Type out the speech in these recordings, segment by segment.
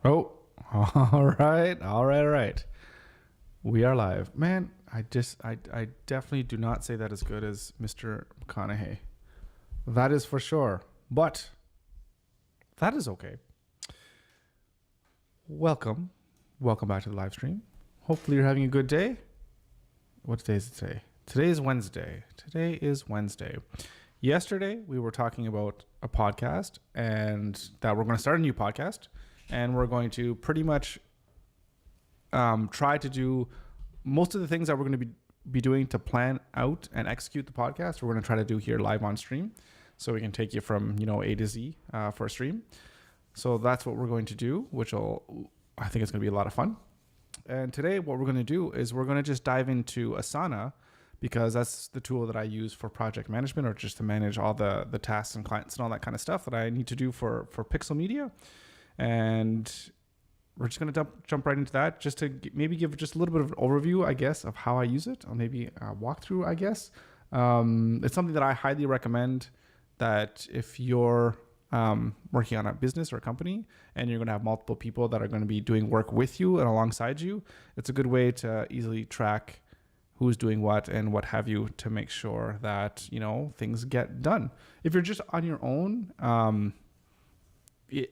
Oh, all right. We are live, man. I definitely do not say that as good as Mr. McConaughey. That is for sure, but that is okay. Welcome back to the live stream. Hopefully, you're having a good day. What day is it today? Today is Wednesday. Yesterday, we were talking about a podcast and that we're going to start a new podcast, and we're going to pretty much try to do most of the things that we're going to be doing to plan out and execute the podcast. We're going to try to do here live on stream, so we can take you from A to Z for a stream. So that's what we're going to do, I think it's going to be a lot of fun. And today, what we're going to do is we're going to just dive into Asana, because that's the tool that I use for project management, or just to manage all the tasks and clients and all that kind of stuff that I need to do for Pixel Media. And we're just going to jump right into that, just to maybe give just a little bit of an overview, I guess, of how I use it, or maybe a walkthrough, I guess. It's something that I highly recommend, that if you're working on a business or a company and you're going to have multiple people that are going to be doing work with you and alongside you, it's a good way to easily track who's doing what and what have you, to make sure that, things get done. If you're just on your own,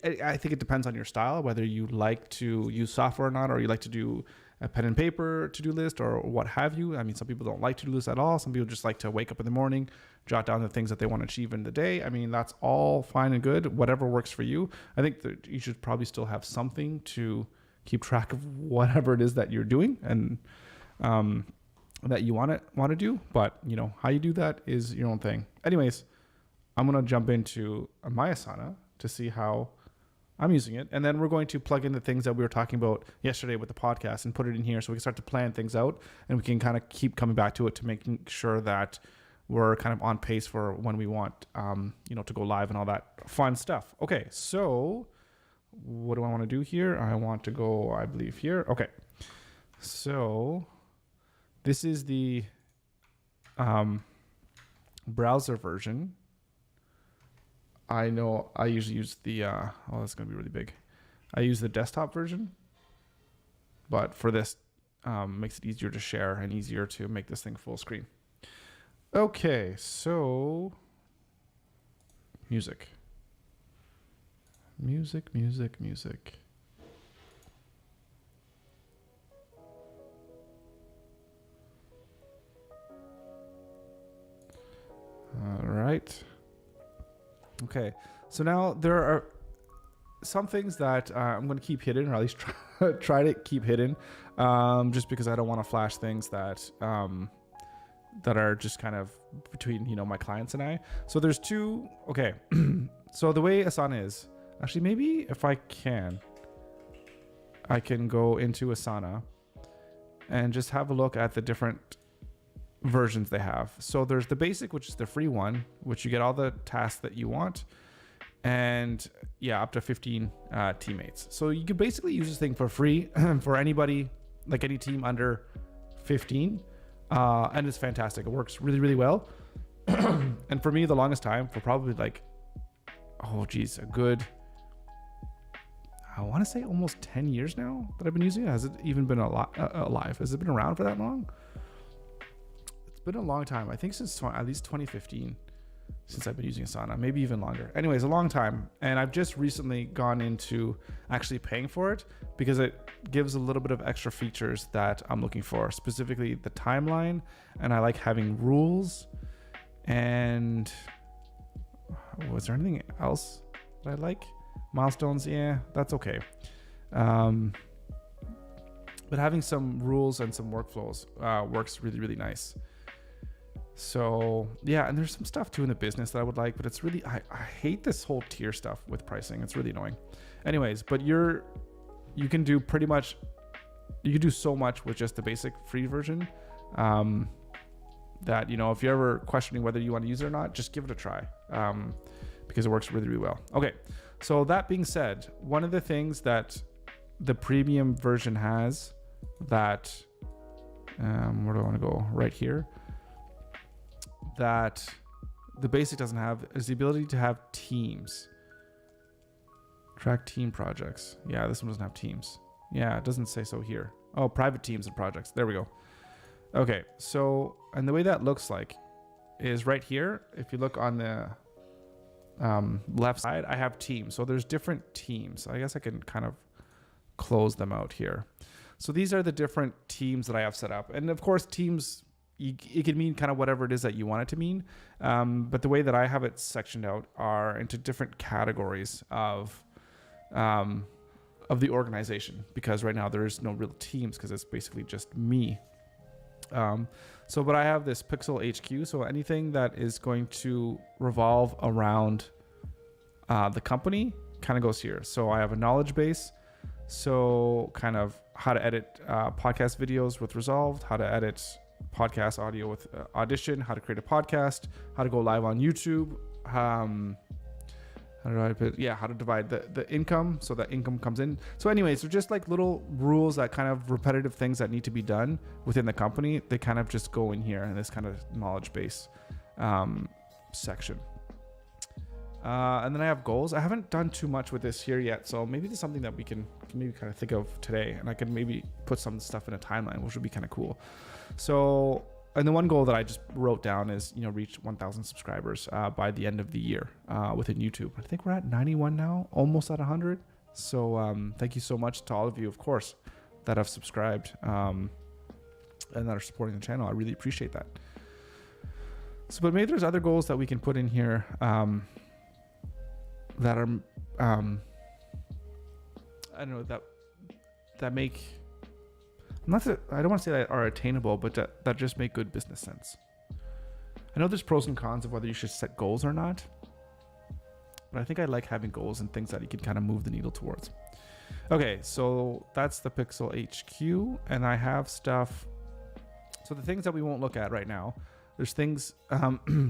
I think it depends on your style, whether you like to use software or not, or you like to do a pen and paper to-do list or what have you. I mean, some people don't like to-do lists at all. Some people just like to wake up in the morning, jot down the things that they want to achieve in the day. I mean, that's all fine and good, whatever works for you. I think that you should probably still have something to keep track of whatever it is that you're doing and that you want to do. But, how you do that is your own thing. Anyways, I'm going to jump into my Asana to see how I'm using it. And then we're going to plug in the things that we were talking about yesterday with the podcast and put it in here, so we can start to plan things out, and we can kind of keep coming back to it to making sure that we're kind of on pace for when we want, to go live and all that fun stuff. Okay, so what do I want to do here? I want to go, I believe, here. Okay, so this is the browser version. I know I usually use the, that's going to be really big. I use the desktop version, but for this, makes it easier to share and easier to make this thing full screen. Okay, so music. All right. Okay, so now there are some things that I'm going to keep hidden, or at least try to keep hidden, just because I don't want to flash things that are just kind of between my clients and I. So there's two. Okay, so the way Asana is, actually, maybe if I can go into Asana and just have a look at the different versions they have. So there's the basic, which is the free one, which you get all the tasks that you want, and up to 15 teammates. So you can basically use this thing for free for anybody, like any team under 15, and it's fantastic. It works really, really well. And for me, the longest time, for probably a good, I want to say almost 10 years now that I've been using it. Has it even been alive? Has it been around for that long? Been a long time. I think since at least 2015 since I've been using Asana, maybe even longer. Anyways, a long time. And I've just recently gone into actually paying for it, because it gives a little bit of extra features that I'm looking for, specifically the timeline, and I like having rules. And was there anything else that I like? Milestones, yeah, that's okay. But having some rules and some workflows works really, really nice. So yeah, and there's some stuff too in the business that I would like, but it's really, I hate this whole tier stuff with pricing. It's really annoying. Anyways, but you can do so much with just the basic free version, that, if you're ever questioning whether you want to use it or not, just give it a try, because it works really, really well. Okay, so that being said, one of the things that the premium version has that, where do I want to go? Right here. That the basic doesn't have is the ability to have teams. Track team projects. Yeah, this one doesn't have teams. Yeah, it doesn't say so here. Oh, private teams and projects. There we go. Okay, so, and the way that looks like is right here. If you look on the left side, I have teams. So there's different teams. I guess I can kind of close them out here. So these are the different teams that I have set up. And of course, teams, it can mean kind of whatever it is that you want it to mean. But the way that I have it sectioned out are into different categories of the organization, because right now there is no real teams because it's basically just me. But I have this Pixel HQ. So anything that is going to revolve around the company kind of goes here. So I have a knowledge base. So kind of how to edit podcast videos with Resolved, how to edit podcast audio with Audition, how to create a podcast, how to go live on YouTube, how to divide the income so that income comes in. So anyways, they're just like little rules, that kind of repetitive things that need to be done within the company. They kind of just go in here in this kind of knowledge base section. And then I have goals. I haven't done too much with this here yet, so maybe there's something that we can maybe kind of think of today, and I can maybe put some stuff in a timeline, which would be kind of cool. So, and the one goal that I just wrote down is, reach 1,000 subscribers by the end of the year within YouTube. I think we're at 91 now, almost at 100. So thank you so much to all of you, of course, that have subscribed and that are supporting the channel. I really appreciate that. So, but maybe there's other goals that we can put in here that are, I don't know, that make, I don't want to say that are attainable, but that just make good business sense. I know there's pros and cons of whether you should set goals or not, but I think I like having goals and things that you can kind of move the needle towards. Okay, so that's the Pixel HQ, and I have stuff. So the things that we won't look at right now, there's things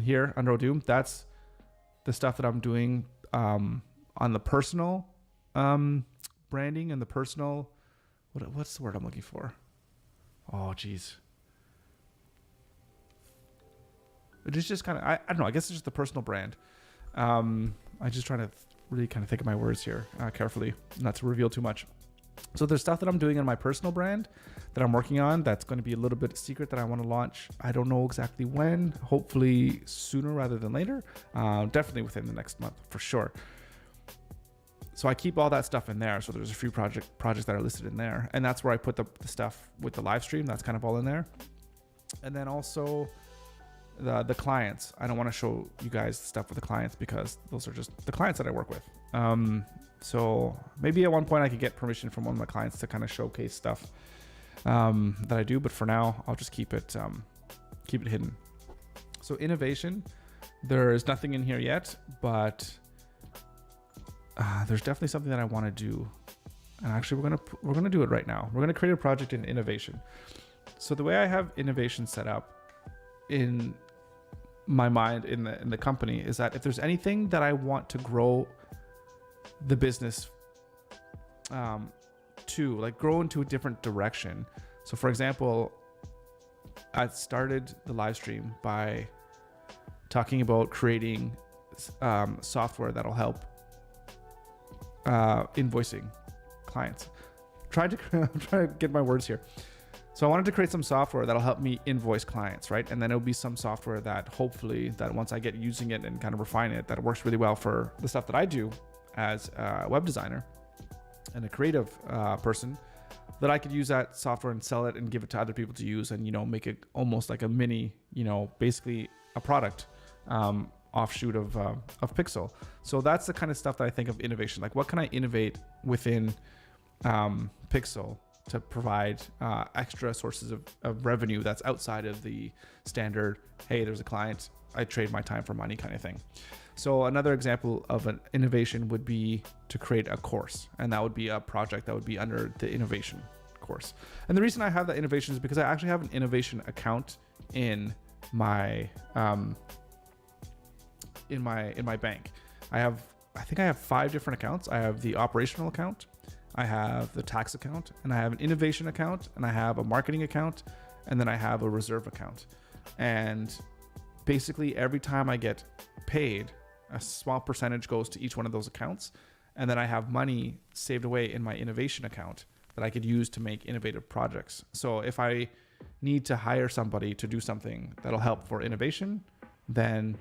here under Odoo. That's the stuff that I'm doing on the personal branding and the personal, what's the word I'm looking for? Oh, geez. It's just kind of, I don't know, I guess it's just the personal brand. I'm just trying to really kind of think of my words here carefully, not to reveal too much. So there's stuff that I'm doing in my personal brand that I'm working on that's going to be a little bit secret that I want to launch. I don't know exactly when, hopefully sooner rather than later. Definitely within the next month for sure. So I keep all that stuff in there. So there's a few projects that are listed in there. And that's where I put the stuff with the live stream. That's kind of all in there. And then also the clients. I don't want to show you guys the stuff with the clients because those are just the clients that I work with. So maybe at one point I could get permission from one of my clients to kind of showcase stuff that I do. But for now, I'll just keep it hidden. So innovation, there is nothing in here yet, but there's definitely something that I want to do. And actually, we're gonna do it right now. We're gonna create a project in innovation. So the way I have innovation set up in my mind in the company is that if there's anything that I want to grow the business to, like, grow into a different direction. So for example, I started the live stream by talking about creating software that'll help invoicing clients. I'm trying to get my words here. So I wanted to create some software that'll help me invoice clients, right? And then it'll be some software that hopefully that once I get using it and kind of refine it, that it works really well for the stuff that I do as a web designer and a creative person, that I could use that software and sell it and give it to other people to use and, make it almost like a mini, basically a product offshoot of Pixel. So that's the kind of stuff that I think of innovation. Like, what can I innovate within Pixel to provide extra sources of revenue that's outside of the standard, hey, there's a client, I trade my time for money kind of thing. So another example of an innovation would be to create a course, and that would be a project that would be under the innovation course. And the reason I have that innovation is because I actually have an innovation account in my in my bank. I think I have 5 different accounts. I have the operational account, I have the tax account, and I have an innovation account, and I have a marketing account, and then I have a reserve account. And basically every time I get paid, a small percentage goes to each one of those accounts. And then I have money saved away in my innovation account that I could use to make innovative projects. So if I need to hire somebody to do something that'll help for innovation, then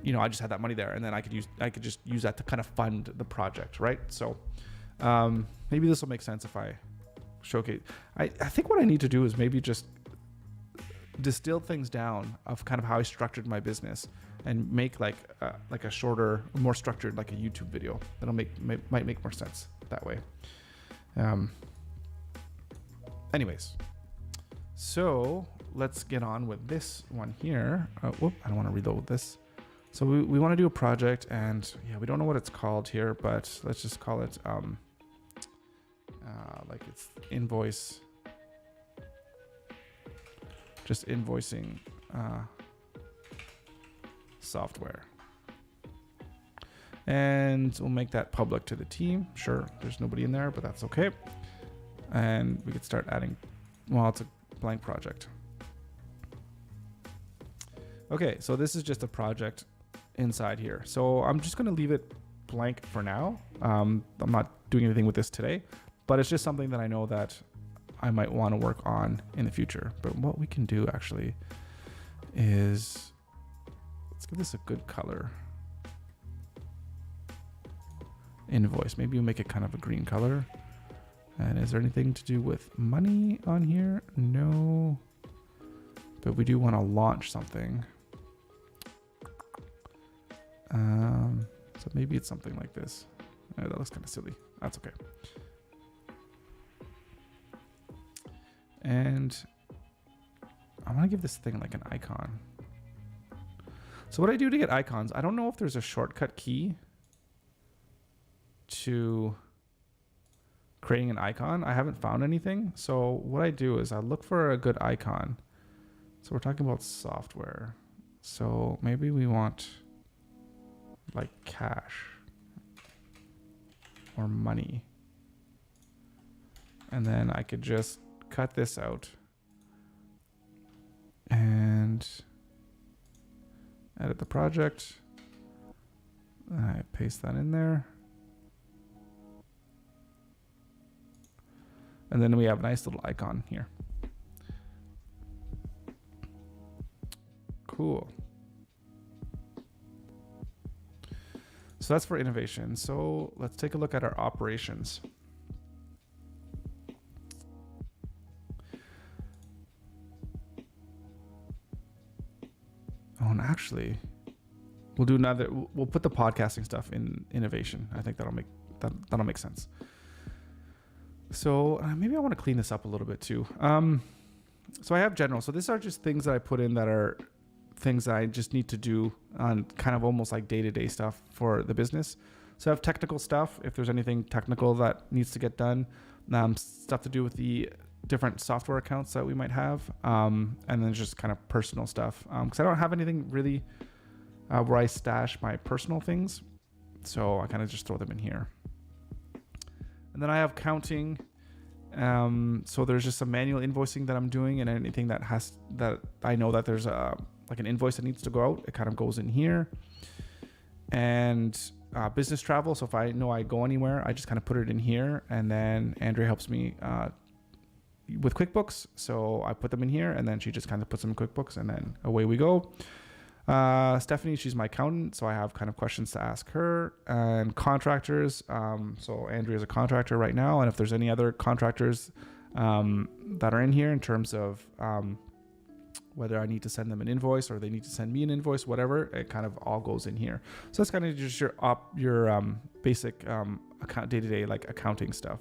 I just had that money there, and then I could just use that to kind of fund the project, right? So maybe this will make sense if I showcase. I think what I need to do is maybe just distill things down of kind of how I structured my business and make like a shorter, more structured, like a YouTube video that'll might make more sense that way. Anyways, so let's get on with this one here. I don't want to reload this. So we want to do a project, and we don't know what it's called here, but let's just call it like it's invoice, just invoicing software. And we'll make that public to the team. Sure, there's nobody in there, but that's okay. And we could start adding, it's a blank project. Okay, so this is just a project inside here. So I'm just going to leave it blank for now. I'm not doing anything with this today, but it's just something that I know that I might want to work on in the future. But what we can do actually is, let's give this a good color. Invoice. Maybe we'll make it kind of a green color. And is there anything to do with money on here? No. But we do want to launch something. So maybe it's something like this. That looks kind of silly. That's okay. And I want to give this thing like an icon. So what I do to get icons, I don't know if there's a shortcut key to creating an icon. I haven't found anything. So what I do is I look for a good icon. So we're talking about software. So maybe we want like cash or money. And then I could just cut this out and edit the project. I paste that in there. And then we have a nice little icon here. Cool. So that's for innovation. So let's take a look at our operations. Oh, and actually, we'll put the podcasting stuff in innovation. I think that'll make sense. So maybe I want to clean this up a little bit too. So I have general. So these are just things that I put in that are things that I just need to do on kind of almost like day-to-day stuff for the business. So I have technical stuff, if there's anything technical that needs to get done, stuff to do with the different software accounts that we might have, and then just kind of personal stuff. Because I don't have anything really where I stash my personal things. So I kind of just throw them in here. And then I have counting. So there's just some manual invoicing that I'm doing, and anything that I know that there's like an invoice that needs to go out, it kind of goes in here. And business travel. So if I know I go anywhere, I just kind of put it in here. And then Andrea helps me with QuickBooks. So I put them in here, and then she just kind of puts them in QuickBooks, and then away we go. Stephanie, she's my accountant, so I have kind of questions to ask her. And contractors, so Andrea's a contractor right now, and if there's any other contractors that are in here in terms of whether I need to send them an invoice or they need to send me an invoice, whatever, it kind of all goes in here. So that's kind of just your basic day-to-day like accounting stuff.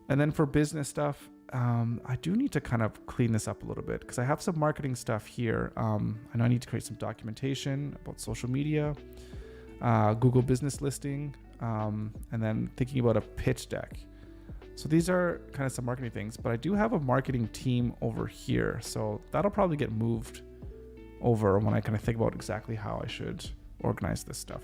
And then for business stuff, I do need to kind of clean this up a little bit because I have some marketing stuff here. I know I need to create some documentation about social media, Google business listing, and then thinking about a pitch deck. So these are kind of some marketing things, but I do have a marketing team over here. So that'll probably get moved over when I kind of think about exactly how I should organize this stuff.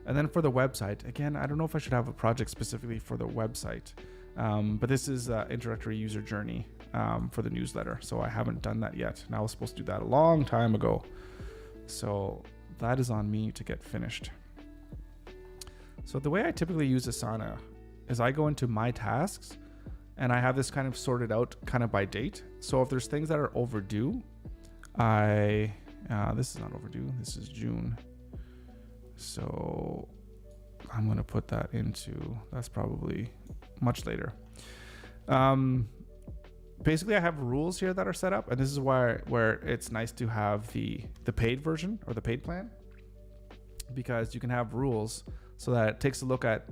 And then for the website, again, I don't know if I should have a project specifically for the website, but this is introductory user journey for the newsletter. So I haven't done that yet. And I was supposed to do that a long time ago. So that is on me to get finished. So the way I typically use Asana is I go into my tasks and I have this kind of sorted out kind of by date. So if there's things that are overdue, this is not overdue, this is June. So I'm going to put that into, that's probably much later. Basically I have rules here that are set up, and this is where it's nice to have the paid version or the paid plan, because you can have rules so that it takes a look at,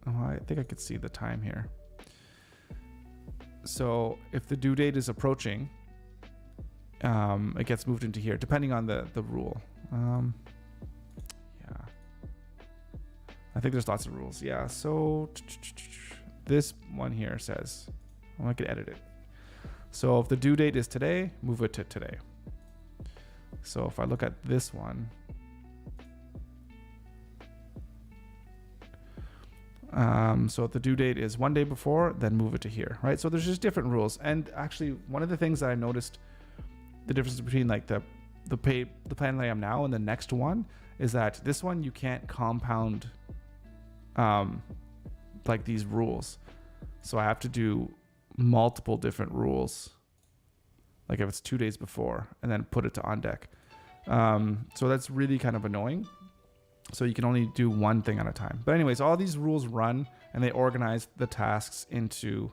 I think I could see the time here. So if the due date is approaching, it gets moved into here depending on the rule. Yeah, I think there's lots of rules. Yeah, so this one here says, I could edit it. So if the due date is today, move it to today. So if I look at this one, so if the due date is one day before, then move it to here, right? So there's just different rules. And actually, one of the things that I noticed, the difference between like the plan that I am now and the next one, is that this one you can't compound like these rules. So I have to do multiple different rules, like if it's 2 days before, and then put it to on deck. So that's really kind of annoying. So you can only do one thing at a time. But anyways, all these rules run and they organize the tasks into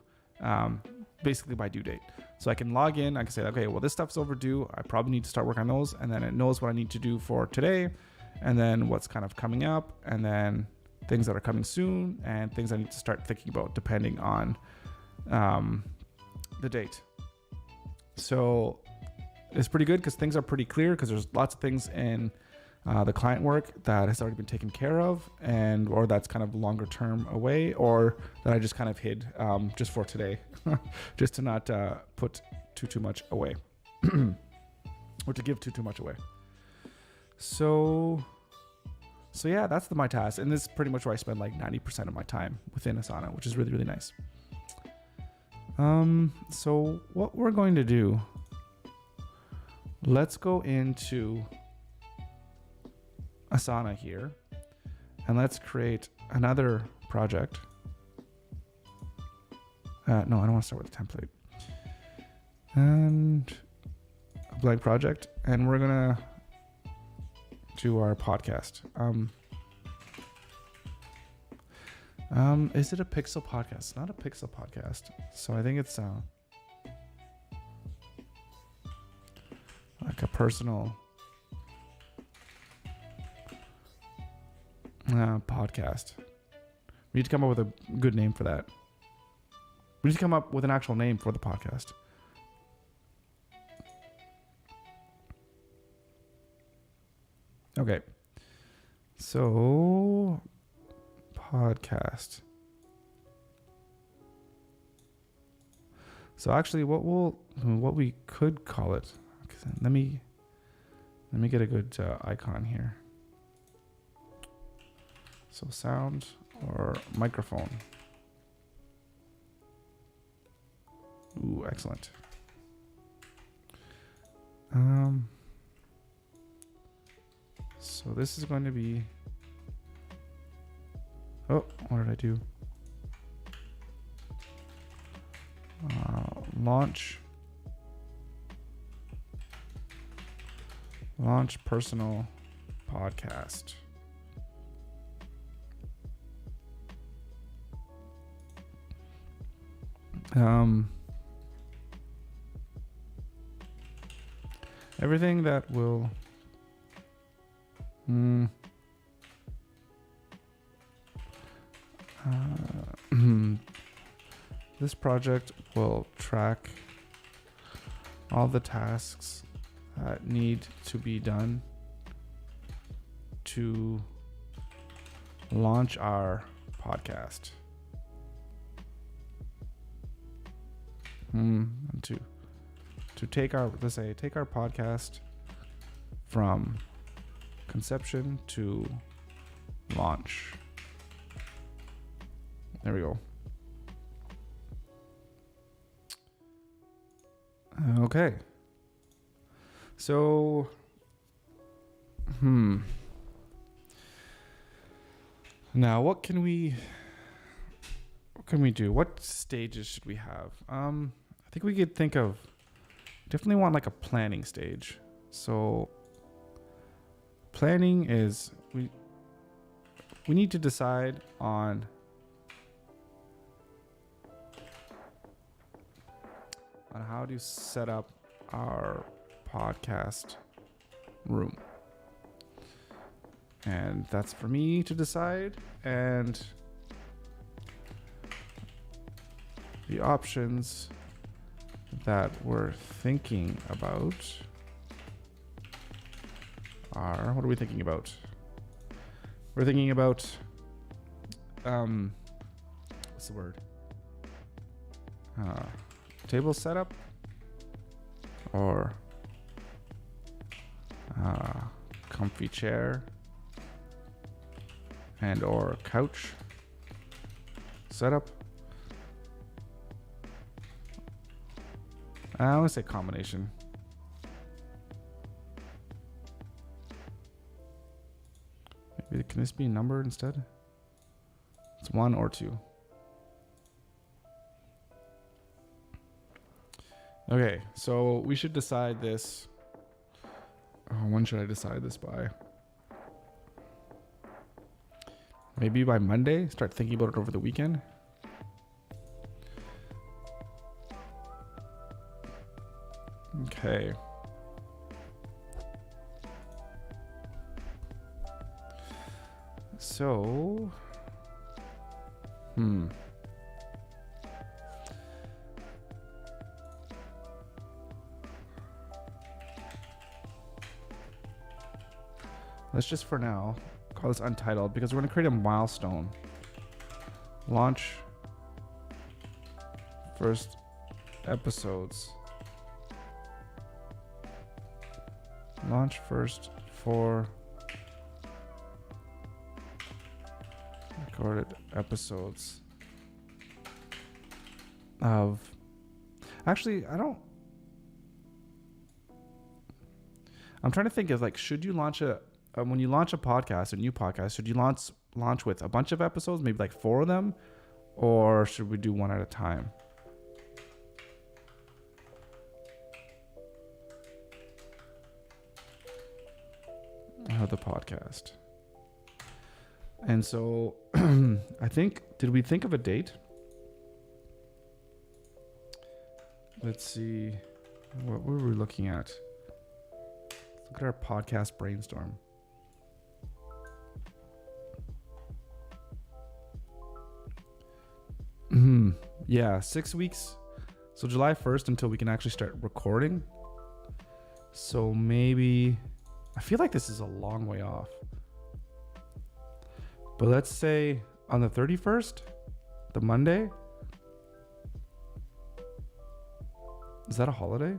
basically by due date. So I can log in, I can say, okay, well, this stuff's overdue. I probably need to start working on those. And then it knows what I need to do for today, and then what's kind of coming up, and then things that are coming soon, and things I need to start thinking about depending on the date. So it's pretty good because things are pretty clear, because there's lots of things in the client work that has already been taken care of, and or that's kind of longer term away, or that I just kind of hid just for today, just to not put too much away or to give too much away. So yeah, that's my task, and this is pretty much where I spend like 90% of my time within Asana, which is really, really nice. So what we're going to do, let's go into Asana here, and let's create another project. No, I don't want to start with a template. And a blank project, and we're gonna do our podcast. Is it a Pixel podcast? It's not a Pixel podcast, so I think it's like a personal podcast. We need to come up with a good name for that. We need to come up with an actual name for the podcast. Okay. So, podcast. So actually what we could call it. Let me get a good icon here. So sound or microphone. Ooh, excellent. So this is going to be, oh, what did I do? Launch personal podcast. Everything that will this project will track all the tasks that need to be done to launch our podcast. To take our, let's say, take our podcast from conception to launch. There we go. Okay. So, Now, what can we do? What stages should we have? I think we could think of definitely want like a planning stage. So planning is we need to decide on how to set up our podcast room. And that's for me to decide. And the options that we're thinking about are, what are we thinking about? We're thinking about, what's the word? Table setup or comfy chair and or couch setup. I want to say combination. Maybe can this be numbered instead? It's 1 or 2. Okay, so we should decide this. When should I decide this by? Maybe by Monday. Start thinking about it over the weekend. Okay. So, let's just for now call this untitled because we're going to create a milestone. Launch first episodes. Launch first 4 recorded episodes of. Actually, I'm trying to think of like, should you launch when you launch a podcast, a new podcast, should you launch with a bunch of episodes, maybe like 4 of them, or should we do one at a time? Of the podcast. And so I think, did we think of a date? Let's see. What were we looking at? Look at our podcast brainstorm. Yeah, 6 weeks. So July 1st until we can actually start recording. So maybe, I feel like this is a long way off. But let's say on the 31st, the Monday. Is that a holiday?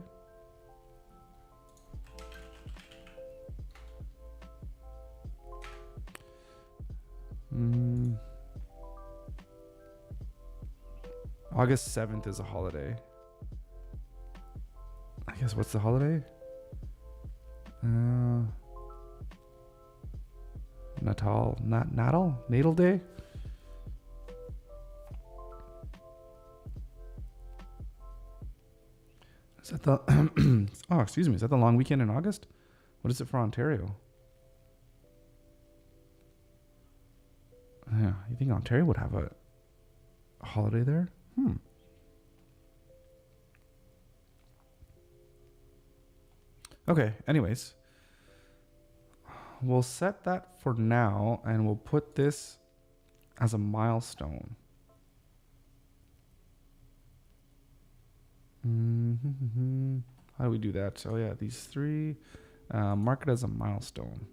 August 7th is a holiday. I guess what's the holiday? Natal Day? Is that the oh, excuse me, is that the long weekend in August? What is it for Ontario? Yeah, you think Ontario would have a holiday there? Okay, anyways. We'll set that for now and we'll put this as a milestone. How do we do that? So yeah, these 3, mark it as a milestone.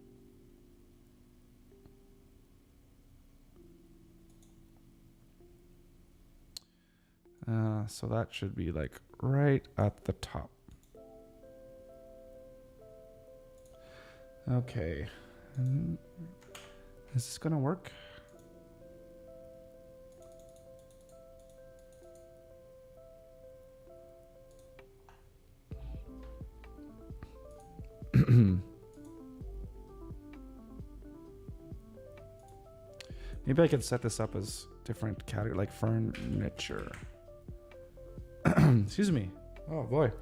So that should be like right at the top. Okay. Is this gonna work? Maybe I could set this up as different category, like furniture. Excuse me. Oh boy.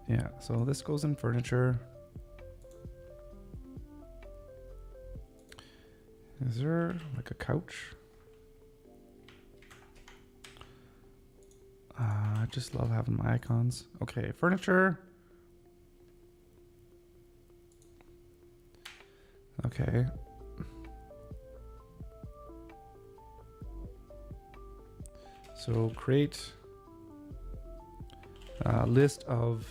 Yeah, so this goes in furniture. Is there like a couch? I just love having my icons. Okay, furniture. Okay. So create a list of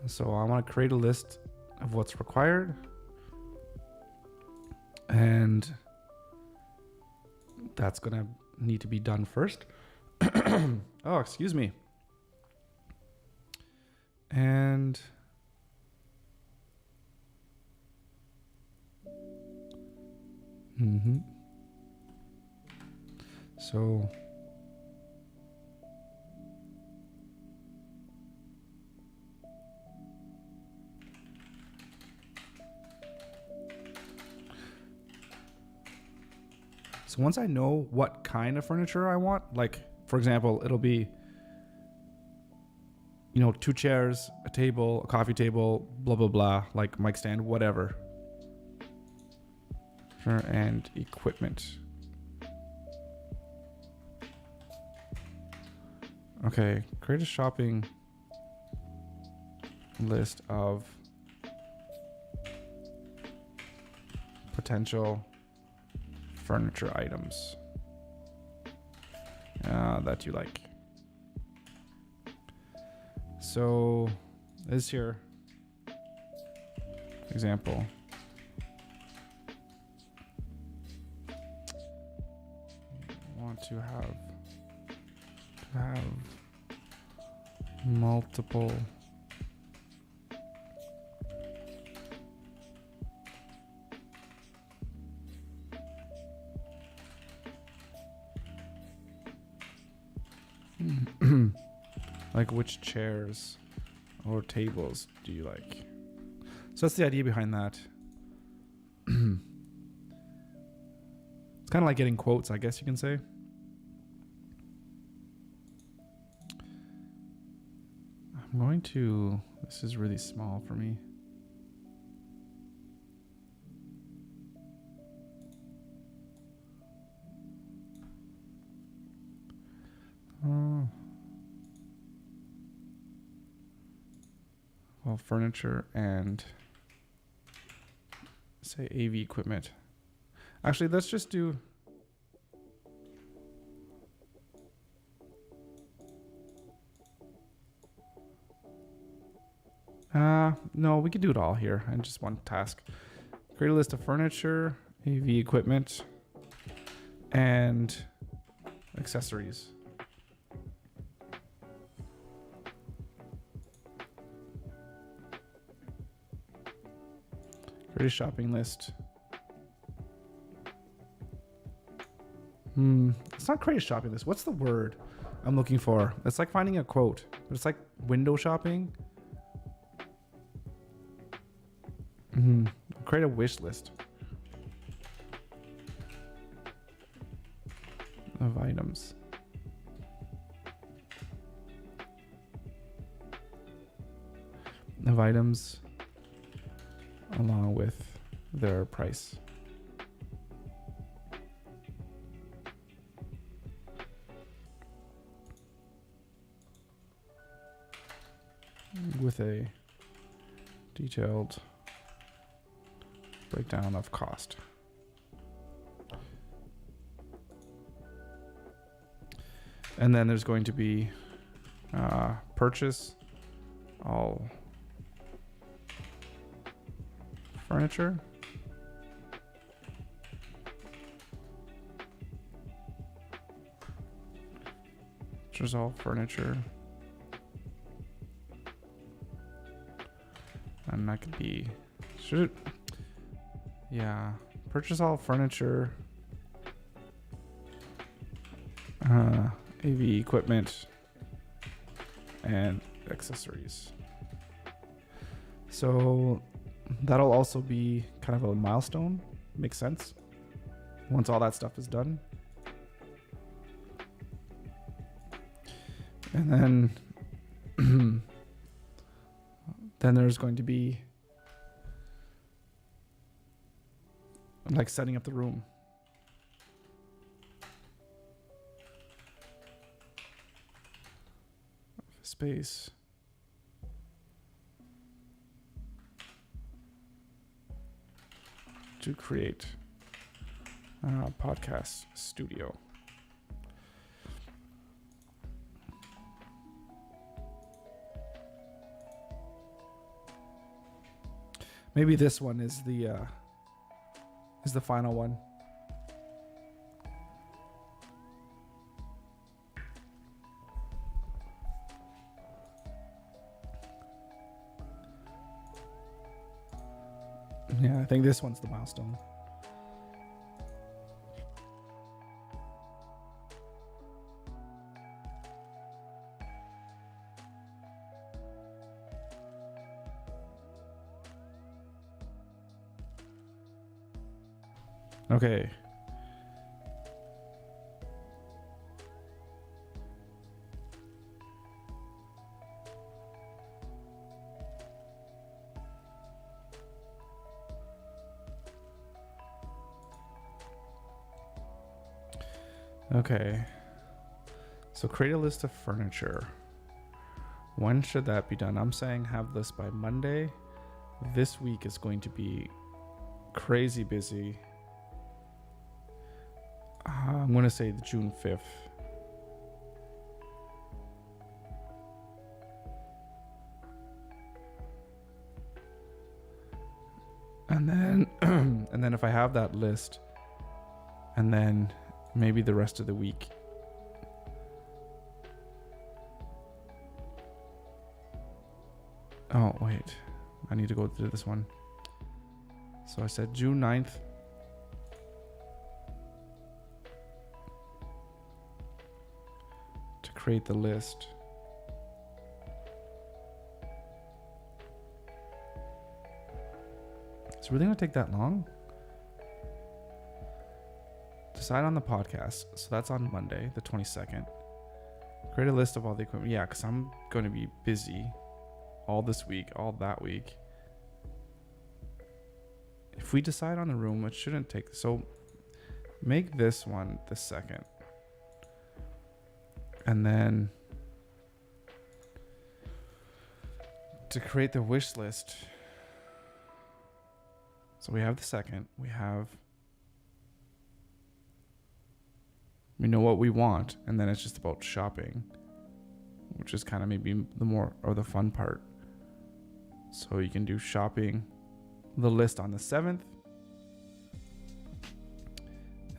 so I want to create a list of what's required, and that's gonna need to be done first. Oh, excuse me. And so once I know what kind of furniture I want, like for example, it'll be, 2 chairs, a table, a coffee table, blah, blah, blah, like mic stand, whatever. And equipment. Okay, create a shopping list of potential furniture items that you like. So this here example. Want to have multiple like which chairs or tables do you like? So that's the idea behind that. It's kind of like getting quotes, I guess you can say. I'm going to, this is really small for me. Well, furniture and say AV equipment. Actually, let's just do no, we could do it all here in just one task. Create a list of furniture, AV equipment, and accessories. Create a shopping list. It's not create a shopping list. What's the word I'm looking for? It's like finding a quote, but it's like window shopping. Create a wish list of items. Of items along with their price. With a detailed breakdown of cost. And then there's going to be purchase all furniture. Purchase all furniture. one. That could be, should it? Yeah. Purchase all furniture, AV equipment, and accessories. So that'll also be kind of a milestone. Makes sense. Once all that stuff is done. And then then there's going to be like setting up the room. Space. To create a podcast studio. Maybe this one is the final one. Yeah, I think this one's the milestone. Okay. Okay. So create a list of furniture. When should that be done? I'm saying have this by Monday. This week is going to be crazy busy. I'm going to say June 5th. And then and then if I have that list, and then maybe the rest of the week. Oh, wait. I need to go through this one. So I said June 9th. To create the list. Is it really going to take that long? Decide on the podcast. So that's on Monday, the 22nd. Create a list of all the equipment. Yeah, because I'm going to be busy all this week, all that week. If we decide on the room, it shouldn't take... So make this one the 2nd. And then to create the wish list. So we have the 2nd. We know what we want, and then it's just about shopping, which is kind of maybe the more or the fun part. So you can do shopping, the list on the 7th,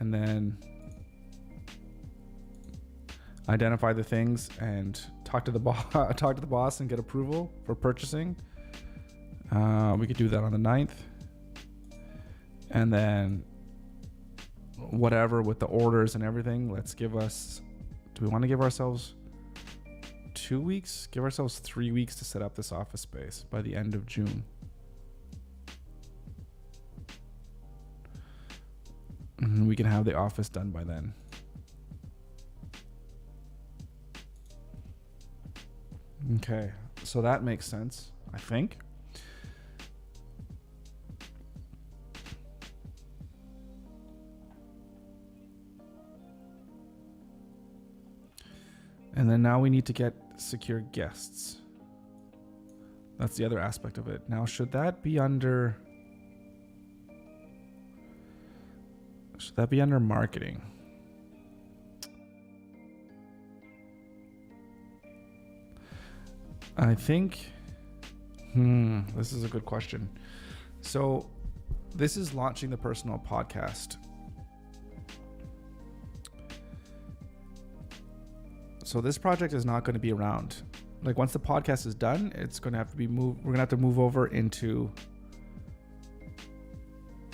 and then identify the things and talk to the boss and get approval for purchasing. We could do that on the 9th. And then whatever with the orders and everything, do we want to give ourselves 2 weeks? Give ourselves 3 weeks to set up this office space by the end of June. And we can have the office done by then. Okay, so that makes sense, I think. And then now we need to get secure guests. That's the other aspect of it. Now, should that be under marketing? I think, this is a good question. So this is launching the personal podcast. So this project is not going to be around like once the podcast is done, it's going to have to be moved. We're going to have to move over into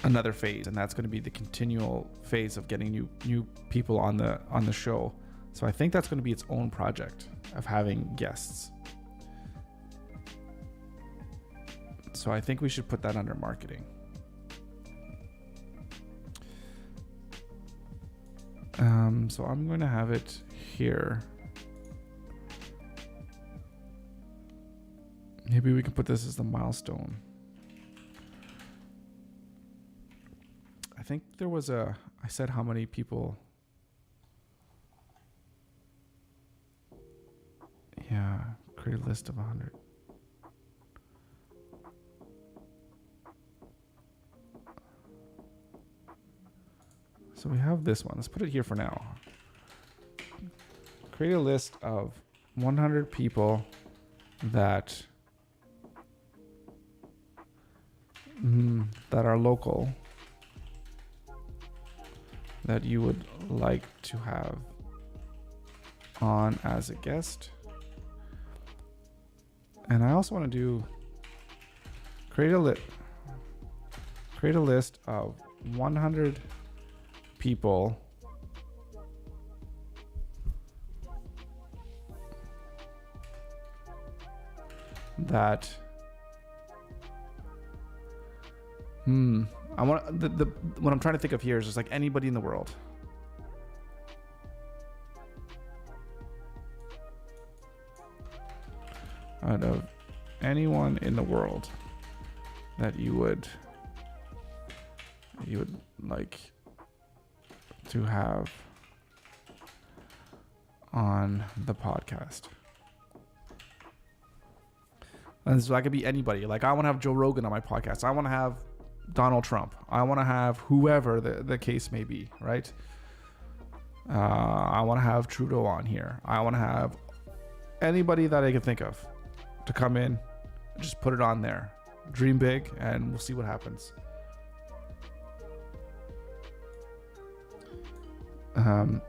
another phase, and that's going to be the continual phase of getting new people on the show. So I think that's going to be its own project of having guests. So I think we should put that under marketing. So I'm going to have it here. Maybe we can put this as the milestone. I think there was I said how many people. Yeah, create a list of 100. So we have this one. Let's put it here for now. Create a list of 100 people that are local that you would like to have on as a guest. And I also want to create a list of 100 people that I want what I'm trying to think of here is just like anybody in the world. Out of anyone in the world that you would like to have on the podcast. And so that could be anybody. Like I want to have Joe Rogan on my podcast. I want to have Donald Trump. I want to have whoever the case may be, right? I want to have Trudeau on here. I want to have anybody that I can think of to come in, just put it on there. Dream big, and we'll see what happens.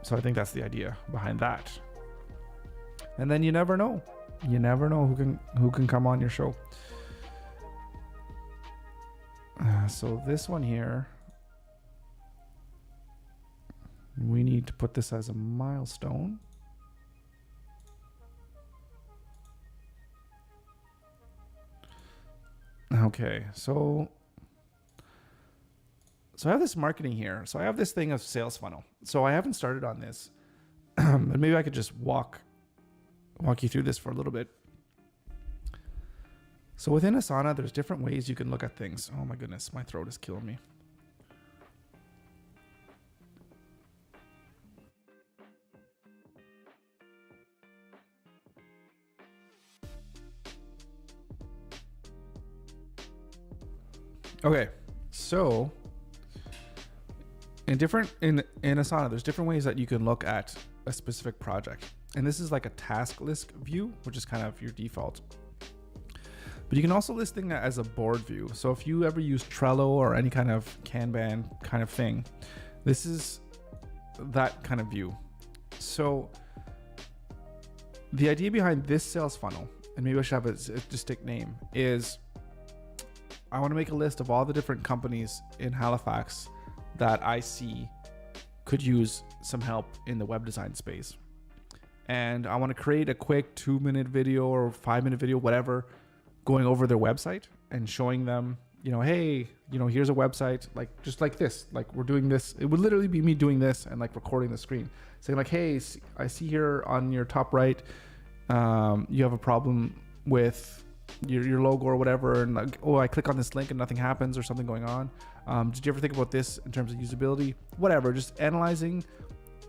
So I think that's the idea behind that. And then you never know. You never know who can come on your show. So this one here, we need to put this as a milestone. Okay, so I have this marketing here. So I have this thing of sales funnel. So I haven't started on this. And maybe I could just walk you through this for a little bit. So within Asana, there's different ways you can look at things. Oh my goodness, my throat is killing me. Okay, so in Asana, there's different ways that you can look at a specific project. And this is like a task list view, which is kind of your default. But you can also list things as a board view. So if you ever use Trello or any kind of Kanban kind of thing, this is that kind of view. So the idea behind this sales funnel, and maybe I should have a distinct name, is I want to make a list of all the different companies in Halifax that I see could use some help in the web design space. And I want to create a quick 2-minute video or 5-minute video, whatever, going over their website and showing them, hey, here's a website, like just like this, like we're doing this. It would literally be me doing this and like recording the screen, saying like, hey, I see here on your top right, you have a problem with your logo or whatever, and like, I click on this link and nothing happens or something going on. Did you ever think about this in terms of usability? Whatever, just analyzing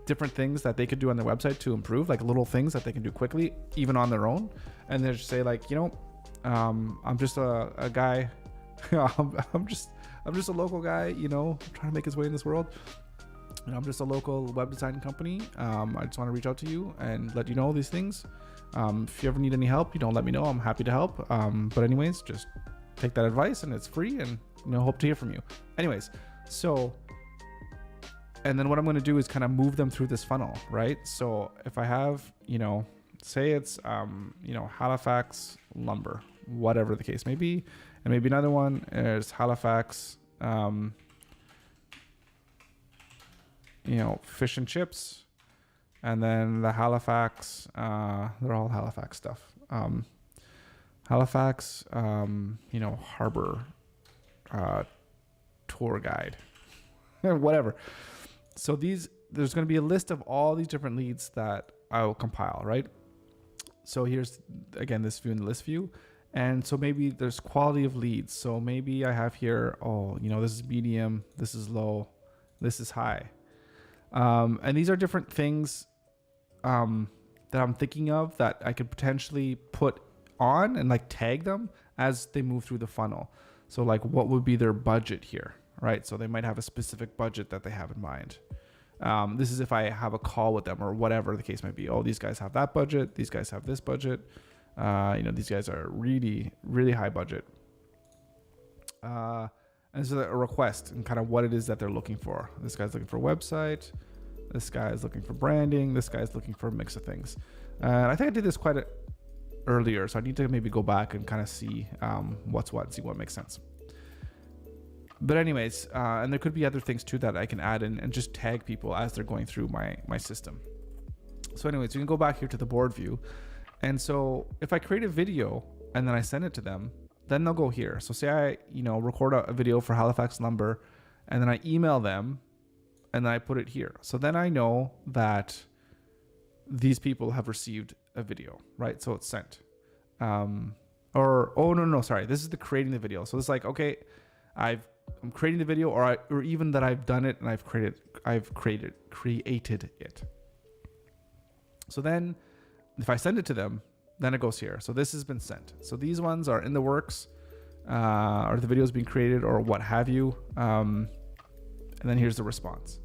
different things that they could do on their website to improve, like little things that they can do quickly, even on their own. And then just say like, I'm just a guy. I'm just a local guy, trying to make his way in this world. And I'm just a local web design company. I just want to reach out to you and let you know these things. If you ever need any help, let me know. I'm happy to help. But anyways, just take that advice, and it's free, and hope to hear from you. Anyways, so, and then what I'm going to do is kind of move them through this funnel, right? So if I have, say it's Halifax lumber, whatever the case may be, and maybe another one is Halifax fish and chips, and then the Halifax they're all Halifax stuff. Halifax harbor tour guide, whatever. So there's going to be a list of all these different leads that I will compile, right? So here's again this view in the list view, and so maybe there's quality of leads. So maybe I have here, this is medium, this is low, this is high, and these are different things that I'm thinking of that I could potentially put on and like tag them as they move through the funnel. So like, what would be their budget here, right? So they might have a specific budget that they have in mind. This is if I have a call with them or whatever the case might be. Oh, these guys have that budget. These guys have this budget. These guys are really, really high budget. And so a request and kind of what it is that they're looking for. This guy's looking for a website. This guy is looking for branding. This guy's looking for a mix of things. And I think I did this earlier, so I need to maybe go back and kind of see what's what, see what makes sense. But anyways, and there could be other things too that I can add in and just tag people as they're going through my system. So anyways, you can go back here to the board view. And so if I create a video and then I send it to them, then they'll go here. So say I, record a video for Halifax Lumber, and then I email them and then I put it here. So then I know that these people have received a video, right? So it's sent. Sorry. This is the creating the video. So it's like, okay, I'm creating the video, or even that I've done it and I've created it. So then if I send it to them, then it goes here. So this has been sent. So these ones are in the works, or the video's being created or what have you. And then here's the response.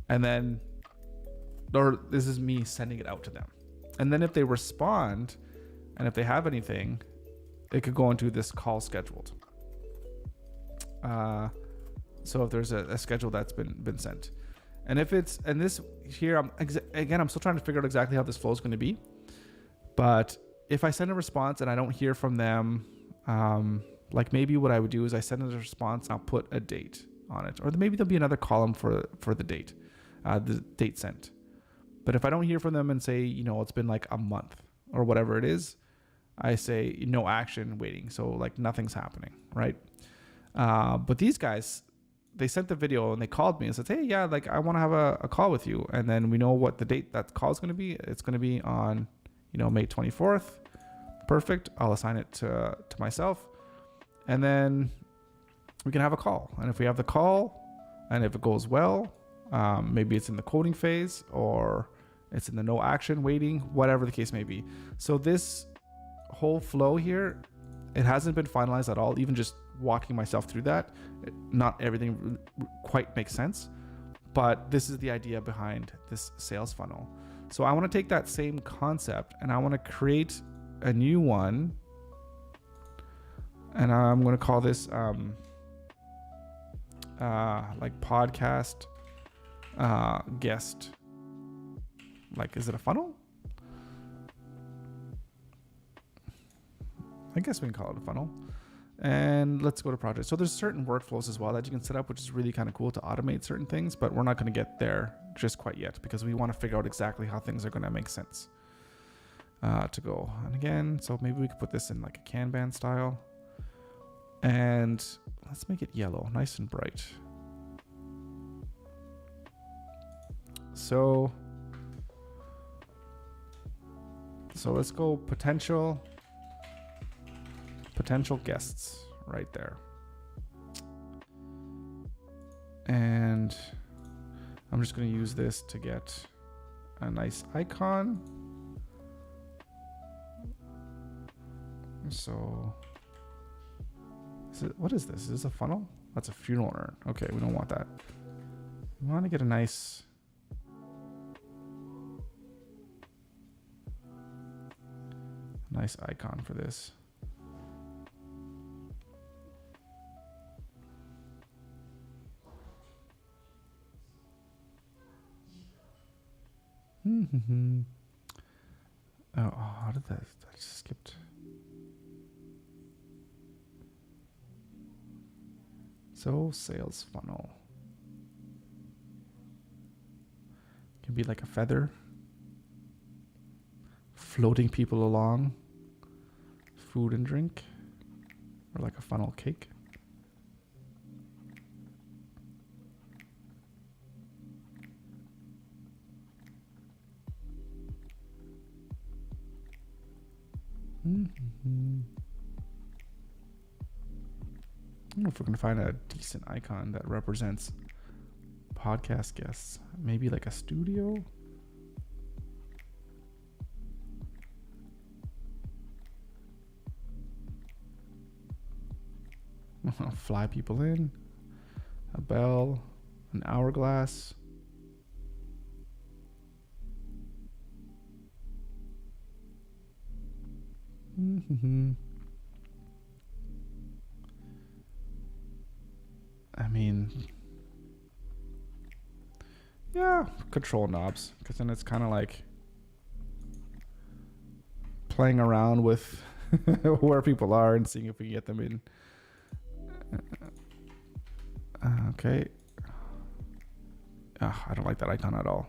And then, or this is me sending it out to them. And then if they respond and if they have anything, it could go into this call scheduled. So if there's a schedule that's been sent, and if it's, and this here, I'm still trying to figure out exactly how this flow is going to be. But if I send a response and I don't hear from them, like maybe what I would do is I send a response and I'll put a date on it, or maybe there'll be another column for the date sent. But if I don't hear from them and say, it's been like a month or whatever it is, I say no action, waiting. So like nothing's happening, right? But these guys, they sent the video and they called me and said, hey, yeah, like I want to have a call with you. And then we know what the date that call is going to be. It's going to be on, May 24th. Perfect. I'll assign it to myself. And then we can have a call. And if we have the call and if it goes well, maybe it's in the coding phase or it's in the no action, waiting, whatever the case may be. So this whole flow here, it hasn't been finalized at all. Even just walking myself through that, not everything quite makes sense, but this is the idea behind this sales funnel. So I want to take that same concept and I want to create a new one, and I'm going to call this like podcast guest. Like, is it a funnel? I guess we can call it a funnel. And let's go to project. So there's certain workflows as well that you can set up, which is really kind of cool to automate certain things, but we're not going to get there just quite yet because we want to figure out exactly how things are going to make sense to go. And again, so maybe we could put this in like a Kanban style, and let's make it yellow, nice and bright. So let's go potential guests right there. And I'm just going to use this to get a nice icon. So what is this? Is this a funnel? That's a funeral urn. Okay, we don't want that. We want to get a nice icon for this. How did that? I just skipped. So sales funnel can be like a feather, floating people along, food and drink, or like a funnel cake. Mm-hmm. I don't know if we're going to find a decent icon that represents podcast guests. Maybe like a studio? Fly people in. A bell. An hourglass. Mm-hmm. I mean, yeah, control knobs, because then it's kind of like playing around with where people are and seeing if we can get them in. Okay. I don't like that icon at all.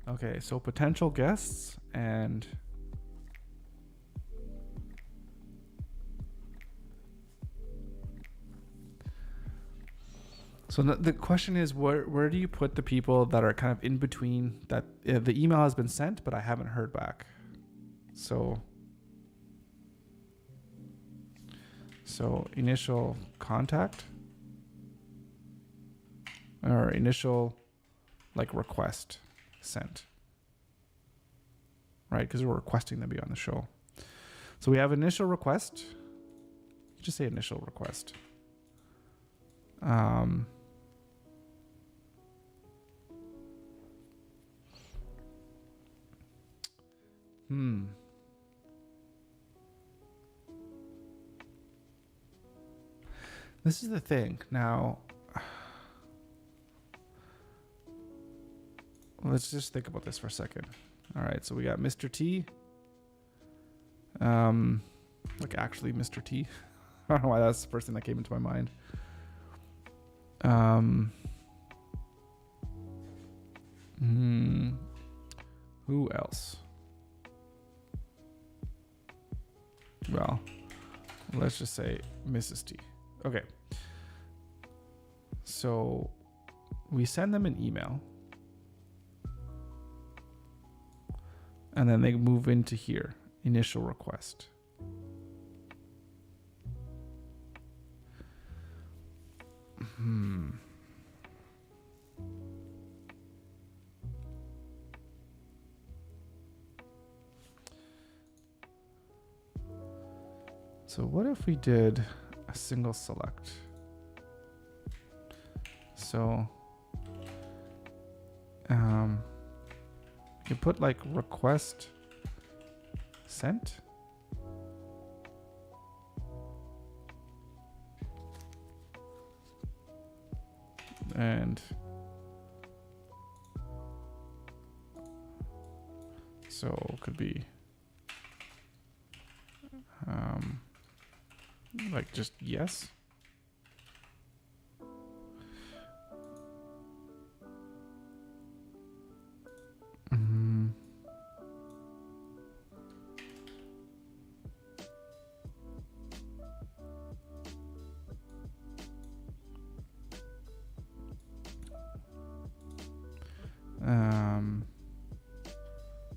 Okay, so potential guests and so the question is, where do you put the people that are kind of in between that the email has been sent, but I haven't heard back? So initial contact or initial like request sent, right? Because we're requesting them to be on the show. So we have initial request. Just say initial request. This is the thing. Now, let's just think about this for a second. All right, so we got Mr. T. Like actually Mr. T. I don't know why that's the first thing that came into my mind. Who else? Well, let's just say Mrs. T. Okay. So we send them an email. And then they move into here, initial request. So what if we did a single select? So you put like request sent. And so it could be like just yes.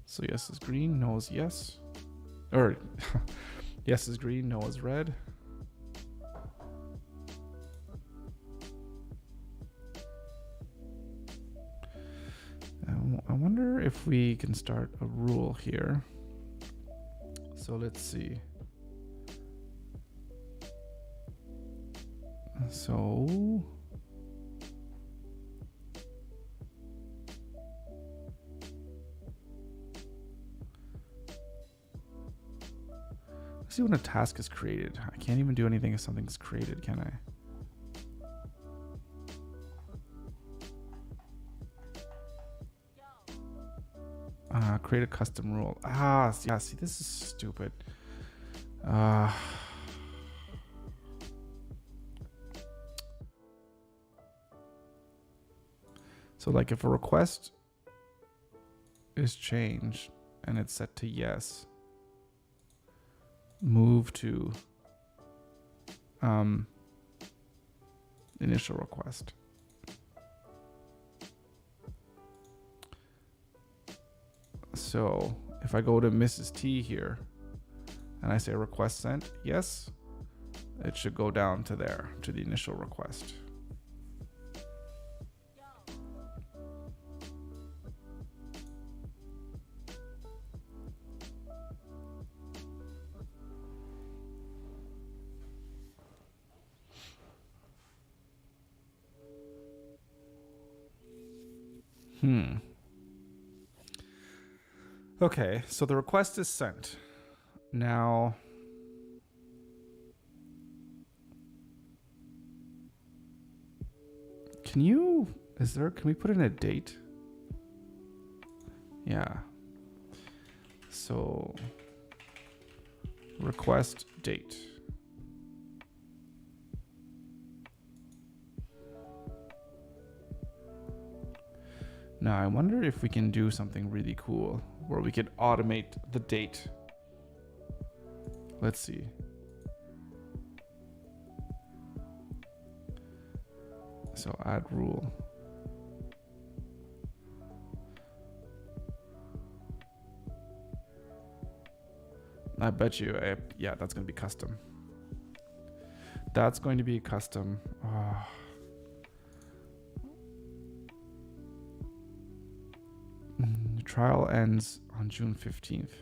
So yes is green, no is yes. Or yes is green, no is red. I wonder if we can start a rule here. So let's see. So let's see when a task is created. I can't even do anything if something's created, can I? Create a custom rule. See, this is stupid. So like if a request is changed and it's set to yes, move to initial request. So if I go to Mrs. T here and I say request sent, yes, it should go down to there, to the initial request. Okay, so the request is sent. Now, can we put in a date? Yeah. So, request date. Now, I wonder if we can do something really cool where we could automate the date. Let's see. So add rule. I bet you, yeah, that's going to be custom. That's going to be custom. Oh. The trial ends on June 15th.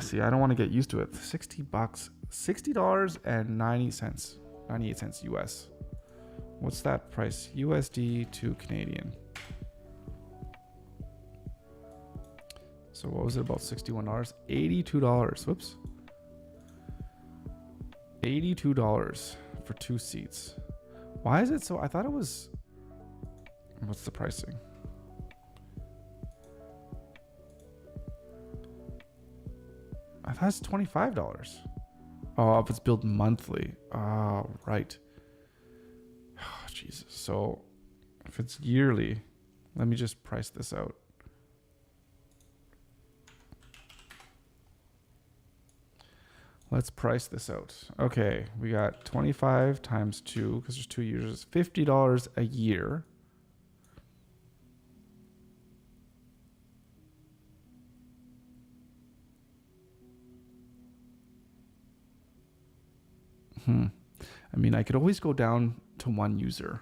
See, I don't want to get used to it. $60, $60.90, 98 cents US. What's that price? USD to Canadian. So what was it, about $61? $82. Whoops. $82 for 2 seats. Why is it so? I thought it was. What's the pricing? I thought it's $25. Oh, if it's billed monthly. Oh, right. Oh, Jesus. So if it's yearly, let me just price this out. Let's price this out. Okay, we got 25 times 2, because there's 2 years, $50 a year. I mean, I could always go down to 1 user.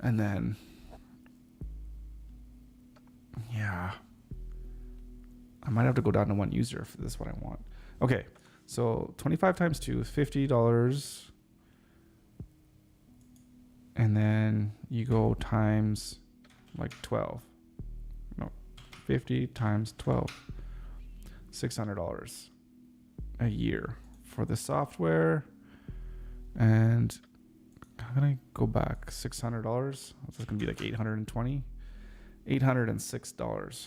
And then, yeah, I might have to go down to 1 user if this is what I want. Okay, so 25 times 2 is $50. And then you go times like 12. No, 50 times 12. $600 a year for the software. And I'm going to go back $600. That's going to be like $820. $806.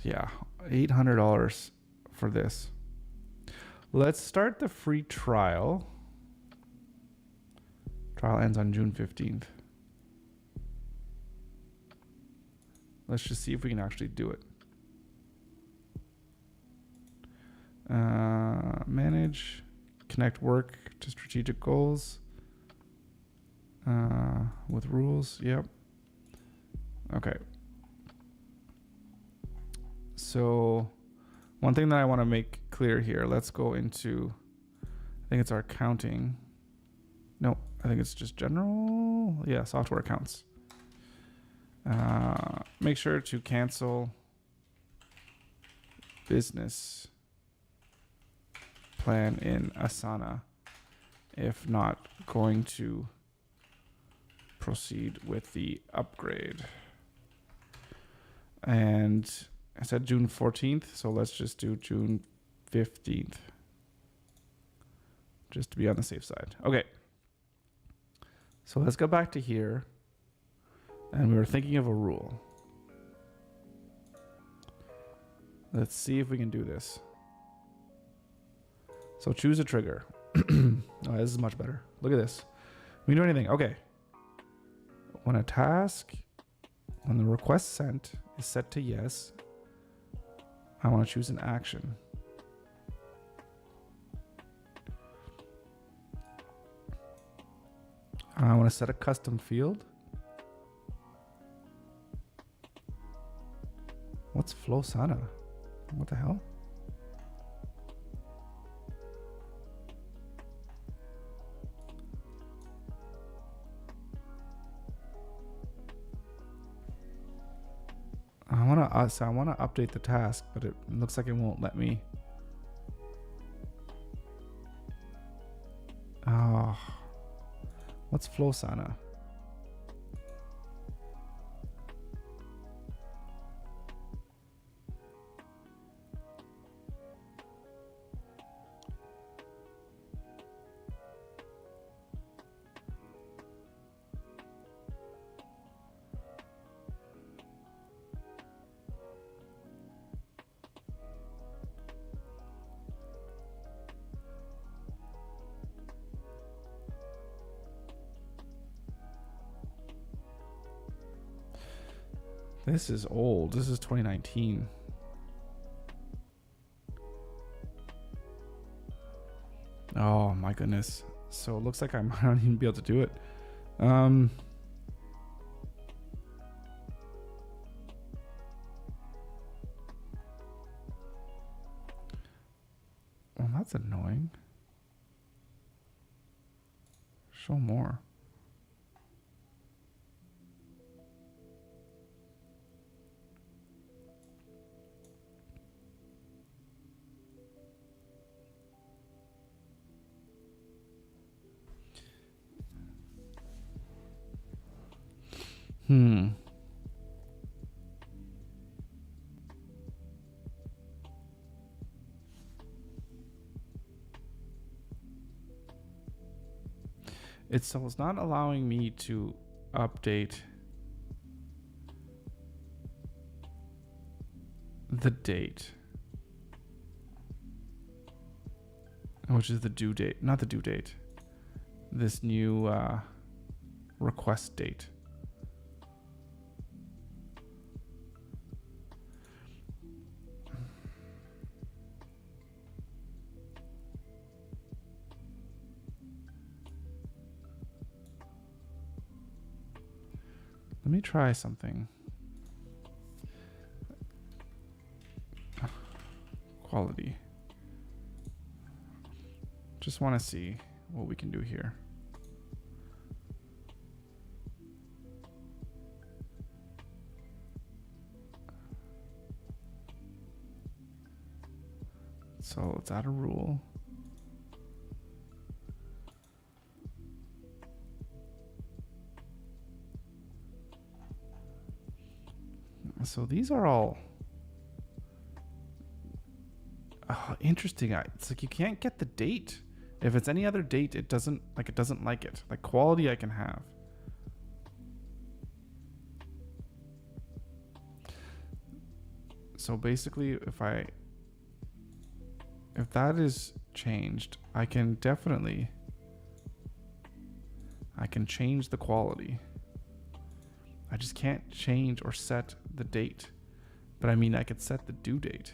Yeah, $800 for this. Let's start the free trial. Trial ends on June 15th. Let's just see if we can actually do it. Manage, connect work to strategic goals with rules. Yep. Okay. So one thing that I want to make clear here, let's go into, I think it's our accounting. No, I think it's just general. Yeah, software accounts. Make sure to cancel business plan in Asana if not going to proceed with the upgrade. And I said June 14th, so let's just do June 15th. Just to be on the safe side. Okay. So let's go back to here. And we were thinking of a rule. Let's see if we can do this. So choose a trigger. Oh, this is much better. Look at this. We can do anything. Okay. When the request sent is set to yes, I want to choose an action. I want to set a custom field. What's Flowsana? What the hell? I want to update the task, but it looks like it won't let me. Oh, what's Flowsana? This is old. This is 2019. Oh my goodness. So it looks like I might not even be able to do it. Well, that's annoying. Show more. It's not allowing me to update the date, which is the due date, not the due date. This new request date. Let me try something. Quality. Just want to see what we can do here. So let's add a rule. So these are all interesting. It's like you can't get the date. If it's any other date, it doesn't like it. Like quality I can have. So basically if that is changed, I can change the quality. I just can't change or set the date. But I mean, I could set the due date.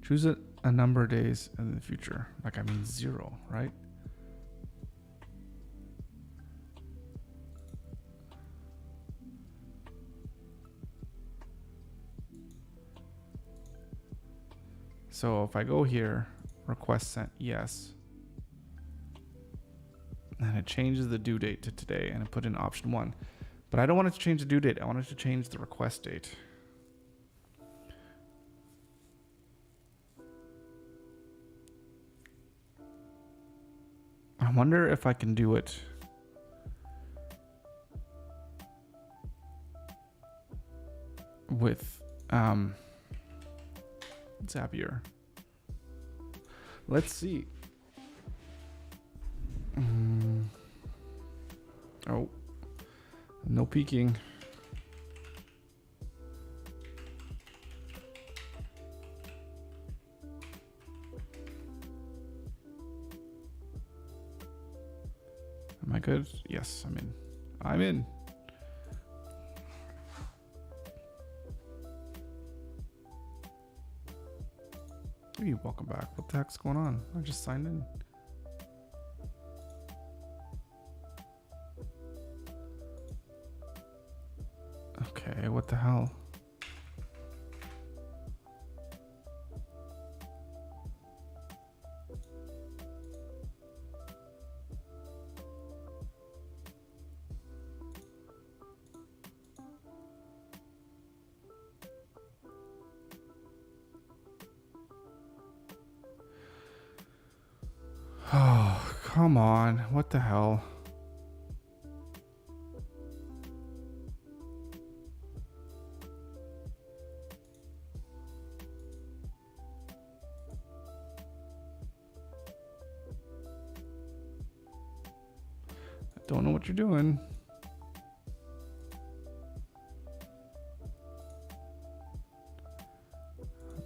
Choose a number of days in the future. Like, I mean 0, right? So if I go here, request sent yes, and it changes the due date to today, and I put in option 1. But I don't want it to change the due date. I want it to change the request date. wonder if I can do it with Zapier. Let's see. Oh, no peeking. Am I good? Yes, I'm in. I'm in. Hey, welcome back. What the heck's going on? I just signed in. Okay, what the hell? Oh, come on. What the hell? I don't know what you're doing.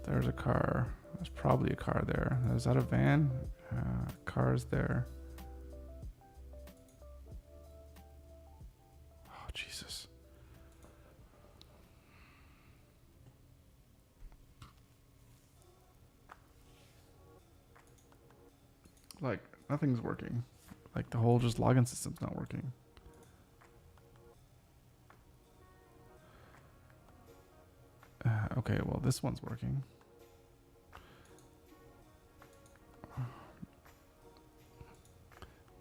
There's a car. There's probably a car there. Is that a van? Cars there. Oh, Jesus. Like, nothing's working. Like, the whole just login system's not working. Okay, well, this one's working.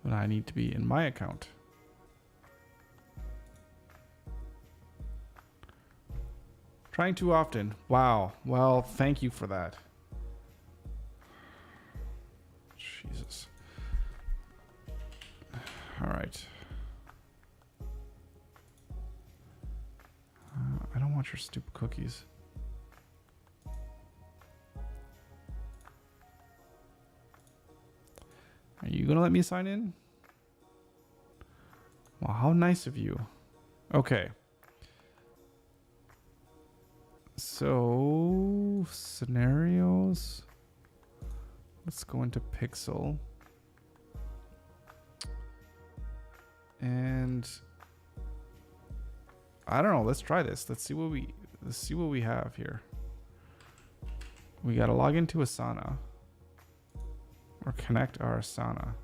But I need to be in my account. Trying too often. Wow. Well, thank you for that. Jesus. All right. I don't want your stupid cookies. Are you gonna let me sign in? Well, how nice of you. Okay. So, scenarios. Let's go into Pixel. And I don't know, let's try this. Let's see what we have here. We got to log into Asana or connect our Asana.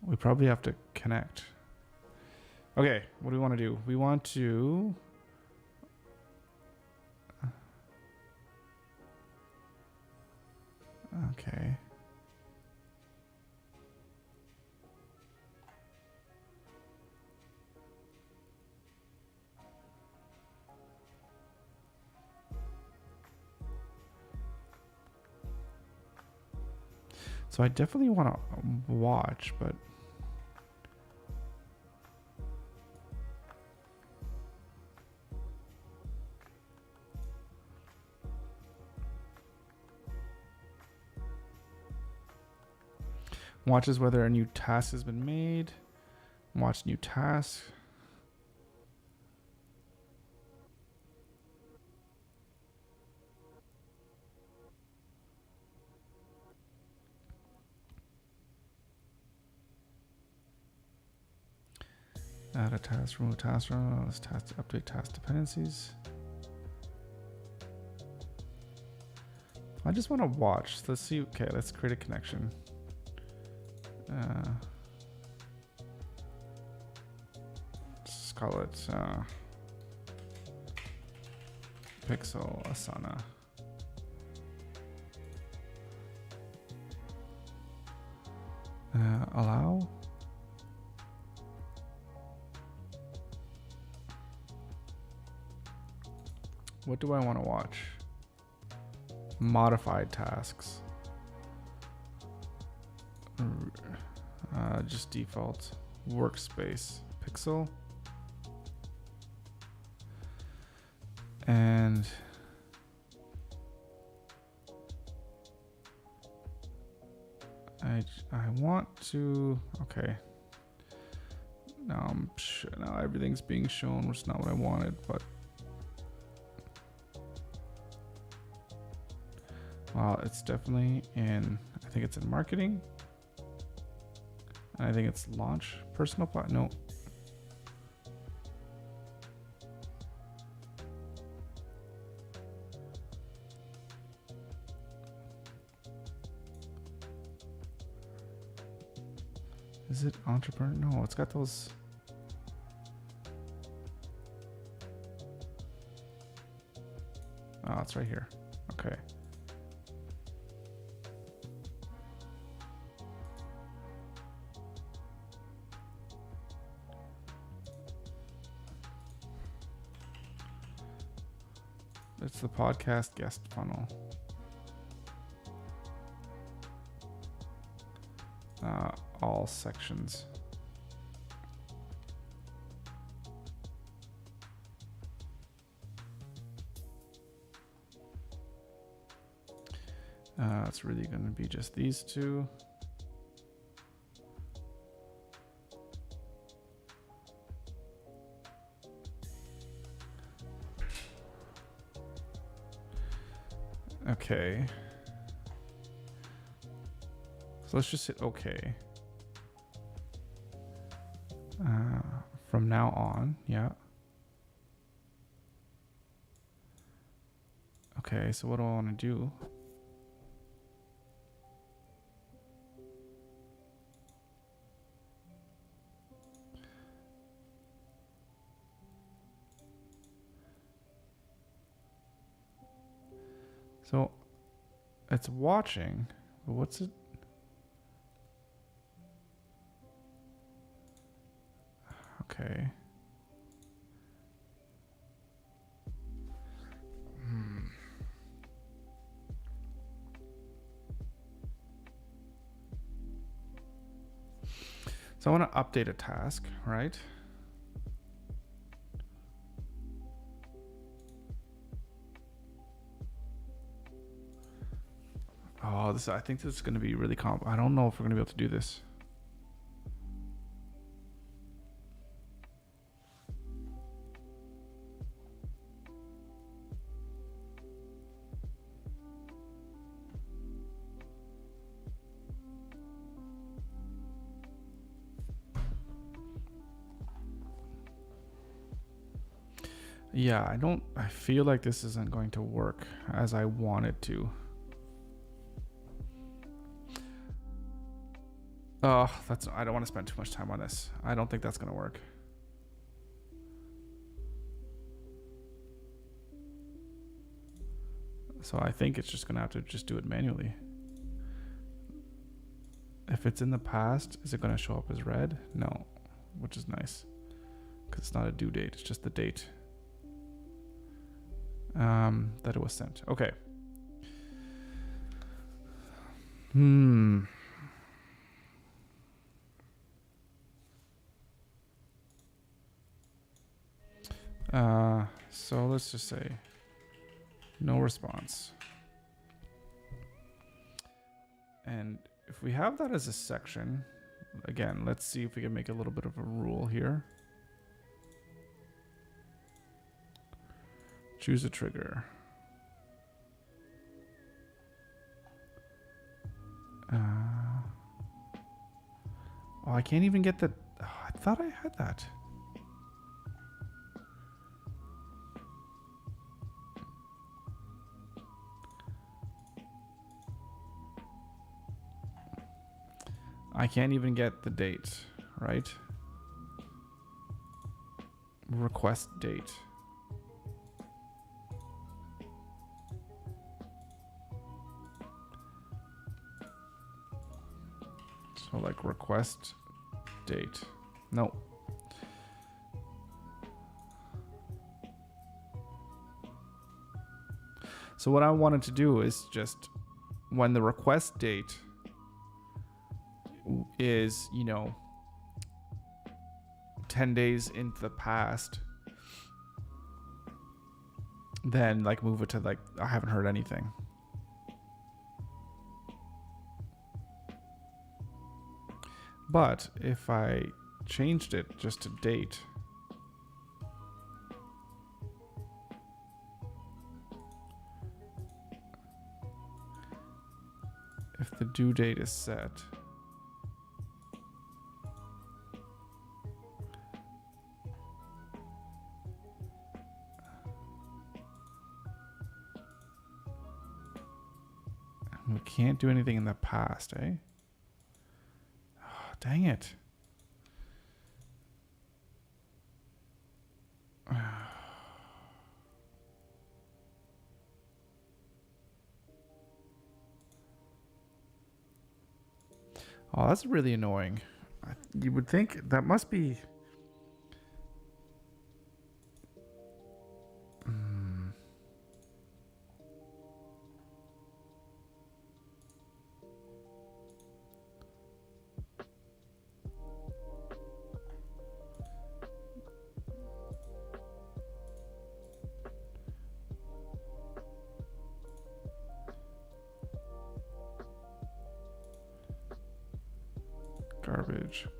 We probably have to connect. Okay, what do we want to do? We want to okay. So I definitely want to watch, but watches whether a new task has been made. Watch new task. Add a task, remove task, let's task, update task dependencies. I just want to watch. Let's see. Okay, let's create a connection. Let's call it Pixel Asana. Allow. What do I want to watch? Modified tasks. Just default workspace pixel. And I want to, okay. Now now everything's being shown, which is not what I wanted, but well, it's definitely in, I think it's in marketing. And I think it's launch personal plot. No. Is it entrepreneur? No, it's got those. Oh, it's right here. Okay. It's the podcast guest funnel. All sections. It's really going to be just these two. Okay. So let's just hit OK. From now on, yeah. Okay, so what do I want to do? So it's watching, but what's it? Okay. So I want to update a task, right? Oh, I think this is going to be really I don't know if we're going to be able to do this. Yeah, I feel like this isn't going to work as I want it to. Oh, I don't want to spend too much time on this. I don't think that's going to work. So I think it's just going to have to just do it manually. If it's in the past, is it going to show up as red? No, which is nice because it's not a due date. It's just the date that it was sent. Okay. So let's just say no response. And if we have that as a section, again, let's see if we can make a little bit of a rule here. Choose a trigger. Oh, I can't even get the... Oh, I thought I had that. I can't even get the date, right? Request date. So like request date. No. So what I wanted to do is just when the request date is, 10 days into the past, then like move it to like, I haven't heard anything. But if I changed it just to date, if the due date is set, we can't do anything in the past, eh? Oh, dang it. Oh, that's really annoying. You would think that must be...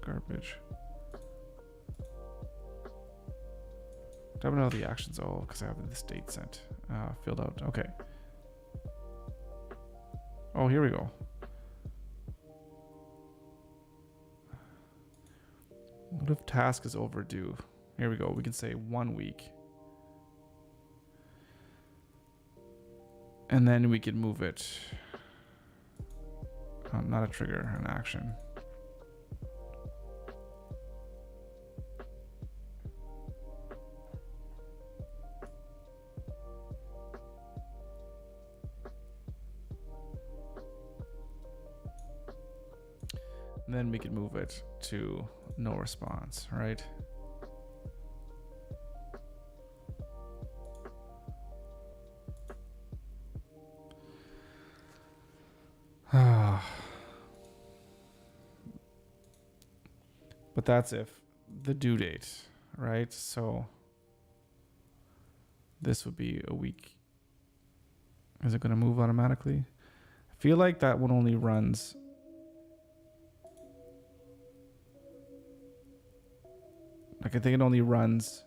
Garbage. Do I know the actions? Oh, because I have this date sent. Filled out. Okay. Oh, here we go. What if task is overdue? Here we go. We can say 1 week. And then we can move it. Oh, not a trigger, an action. And then we can move it to no response, right? But that's if the due date, right? So this would be a week. Is it going to move automatically? I feel like that one only runs... Like, I think it only runs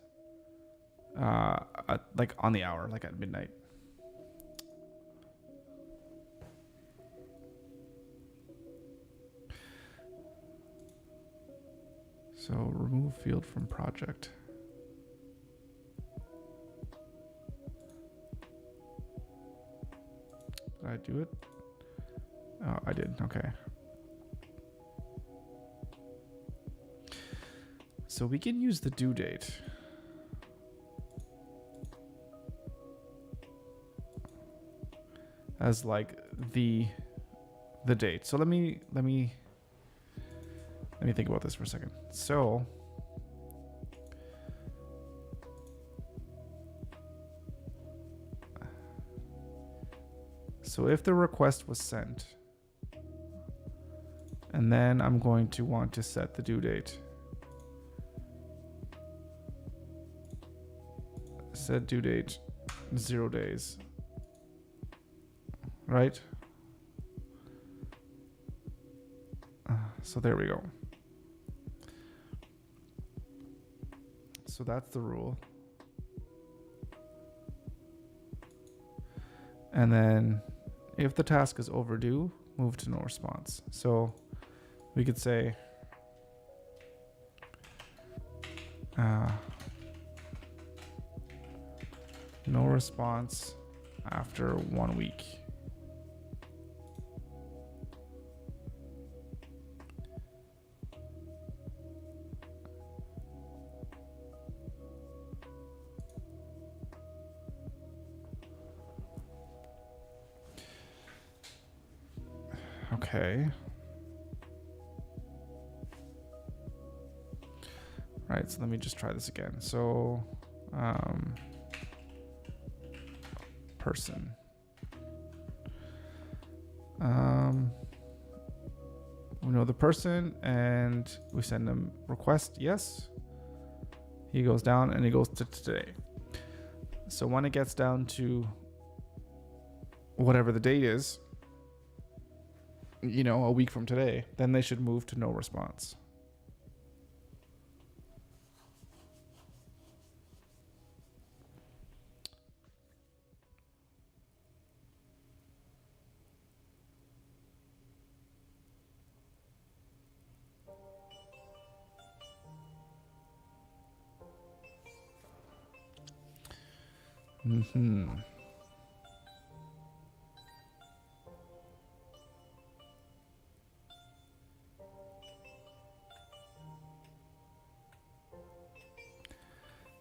like on the hour, like at midnight. So remove field from project. Did I do it? Oh, I did. Okay. So we can use the due date. As like the date. So let me think about this for a second. So if the request was sent, and then I'm going to want to set the due date. Set due date 0 days. Right? So there we go. So that's the rule. And then if the task is overdue, move to no response. So we could say no response after 1 week. Okay. Right, so let me just try this again. So, person. we know the person and we send them request yes. He goes down and he goes to today. So when it gets down to whatever the date is, a week from today, then they should move to no response. Mm-hmm.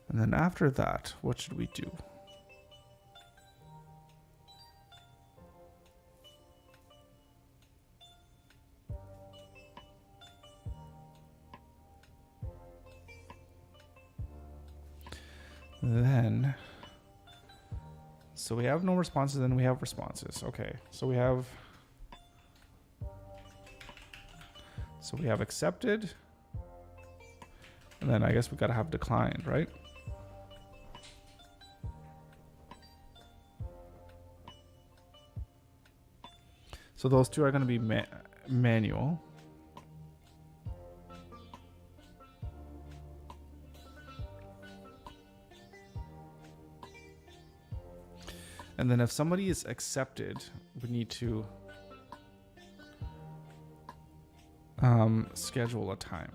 And then after that, what should we do? Then, so we have no responses, then we have responses. Okay, so we have accepted, and then I guess we gotta have declined, right? So those two are gonna be manual. And then if somebody is accepted, we need to schedule a time.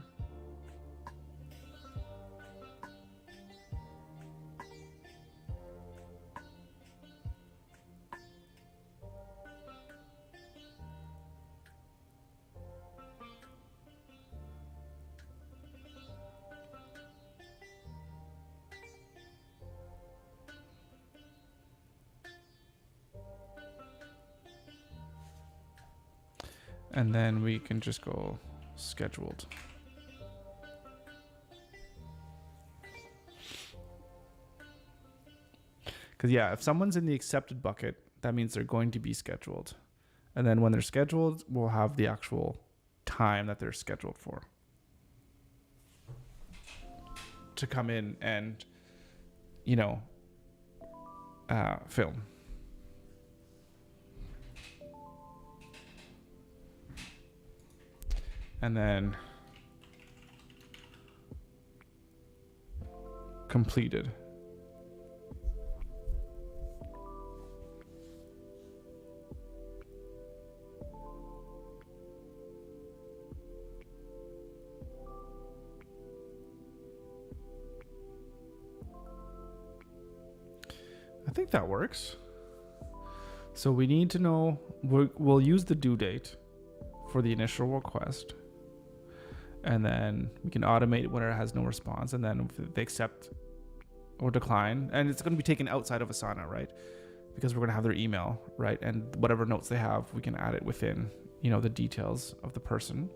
And then we can just go scheduled. Because yeah, if someone's in the accepted bucket, that means they're going to be scheduled. And then when they're scheduled, we'll have the actual time that they're scheduled for to come in and, film. And then completed. I think that works. So we need to know, we'll use the due date for the initial request. And then we can automate when it has no response. And then if they accept or decline, and it's going to be taken outside of Asana, right? Because we're going to have their email, right? And whatever notes they have, we can add it within, the details of the person.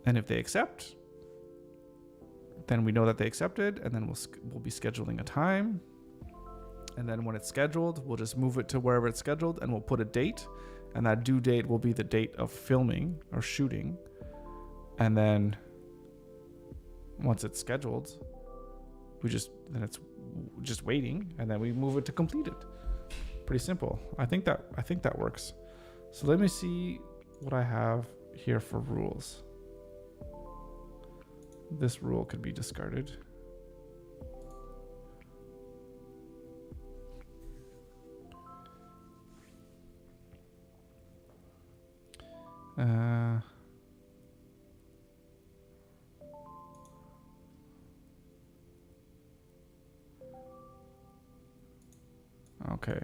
And if they accept, then we know that they accepted, and then we'll be scheduling a time. And then when it's scheduled, we'll just move it to wherever it's scheduled, and we'll put a date. And that due date will be the date of filming or shooting. And then once it's scheduled, then it's just waiting, and then we move it to completed. Pretty simple. I think that works. So let me see what I have here for rules. This rule could be discarded. Okay.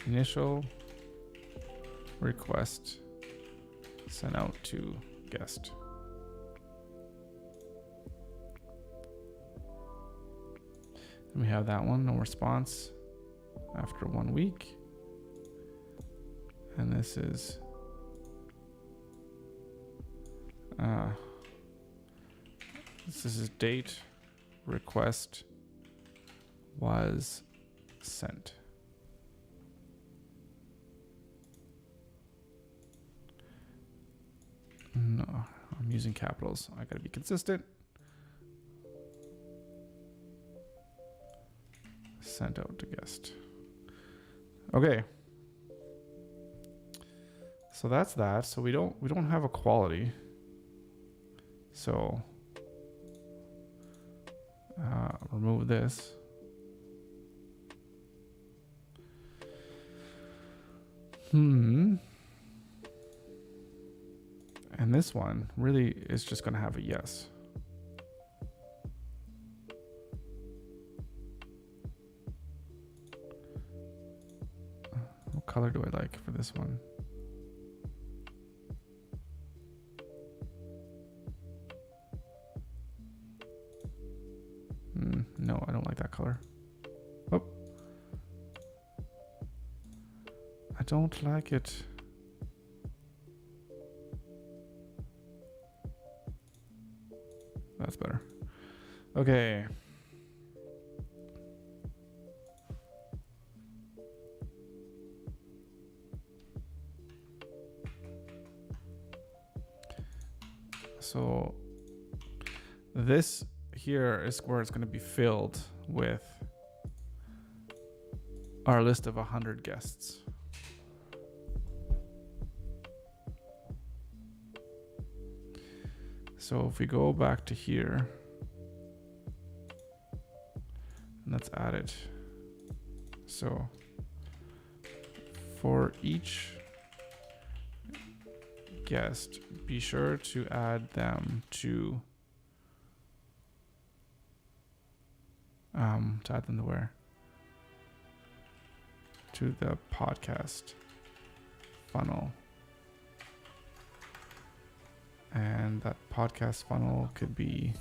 Initial request sent out to guest. And we have that one, no response after 1 week. And this is This is date request was sent. No, I'm using capitals. I gotta be consistent. Sent out to guest. Okay. So that's that. So we don't have a quality. So remove this. And this one really is just going to have a yes. What color do I like for this one? No, I don't like that color. Oh. I don't like it. That's better. Okay. So this here is where it's going to be filled with our list of 100 guests. So if we go back to here, and let's add it. So for each guest, be sure to add them to add them to where? To the podcast funnel. And that podcast funnel could be,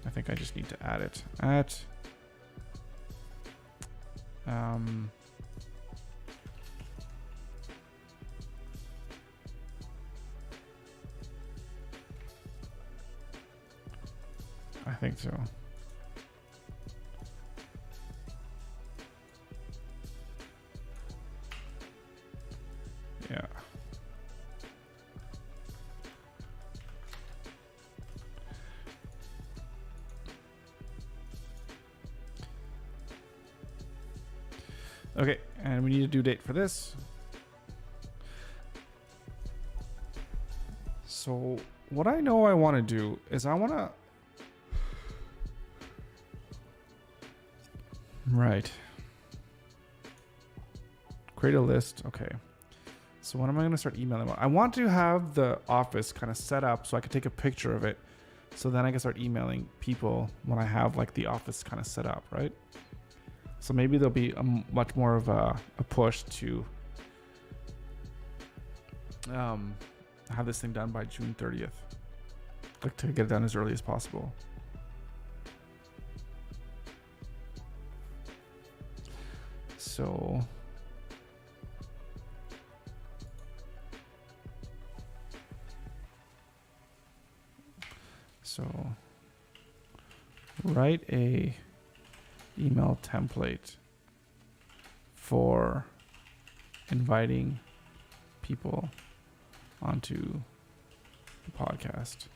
I think I just need to add it at I think so. Yeah. Okay, and we need a due date for this. So what I know I want to do is I want to create a list. Okay. So what am I going to start emailing about? I want to have the office kind of set up so I can take a picture of it. So then I can start emailing people when I have like the office kind of set up, right? So maybe there'll be a much more of a push to have this thing done by June 30th. Like to get it done as early as possible. So write a email template for inviting people onto the podcast.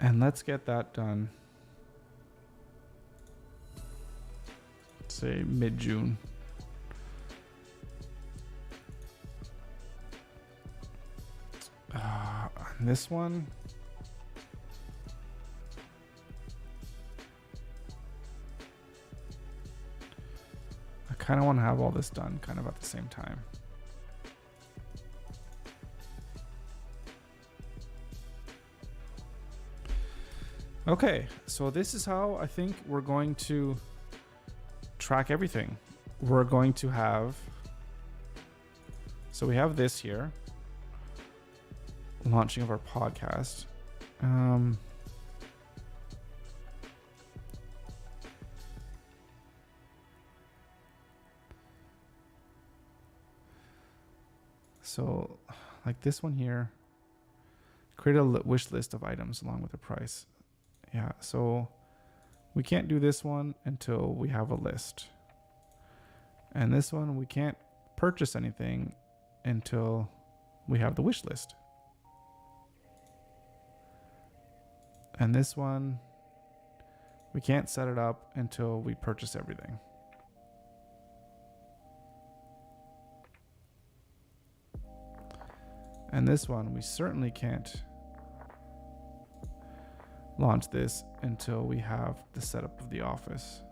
And let's get that done, say mid-June. This one, I kind of want to have all this done kind of at the same time. Okay, so this is how I think we're going to track everything. We're going to have, so we have this here, launching of our podcast. So like this one here. Create a wish list of items along with the price. Yeah, so we can't do this one until we have a list. And this one, we can't purchase anything until we have the wish list. And this one, we can't set it up until we purchase everything. And this one, we certainly can't launch this until we have the setup of the office.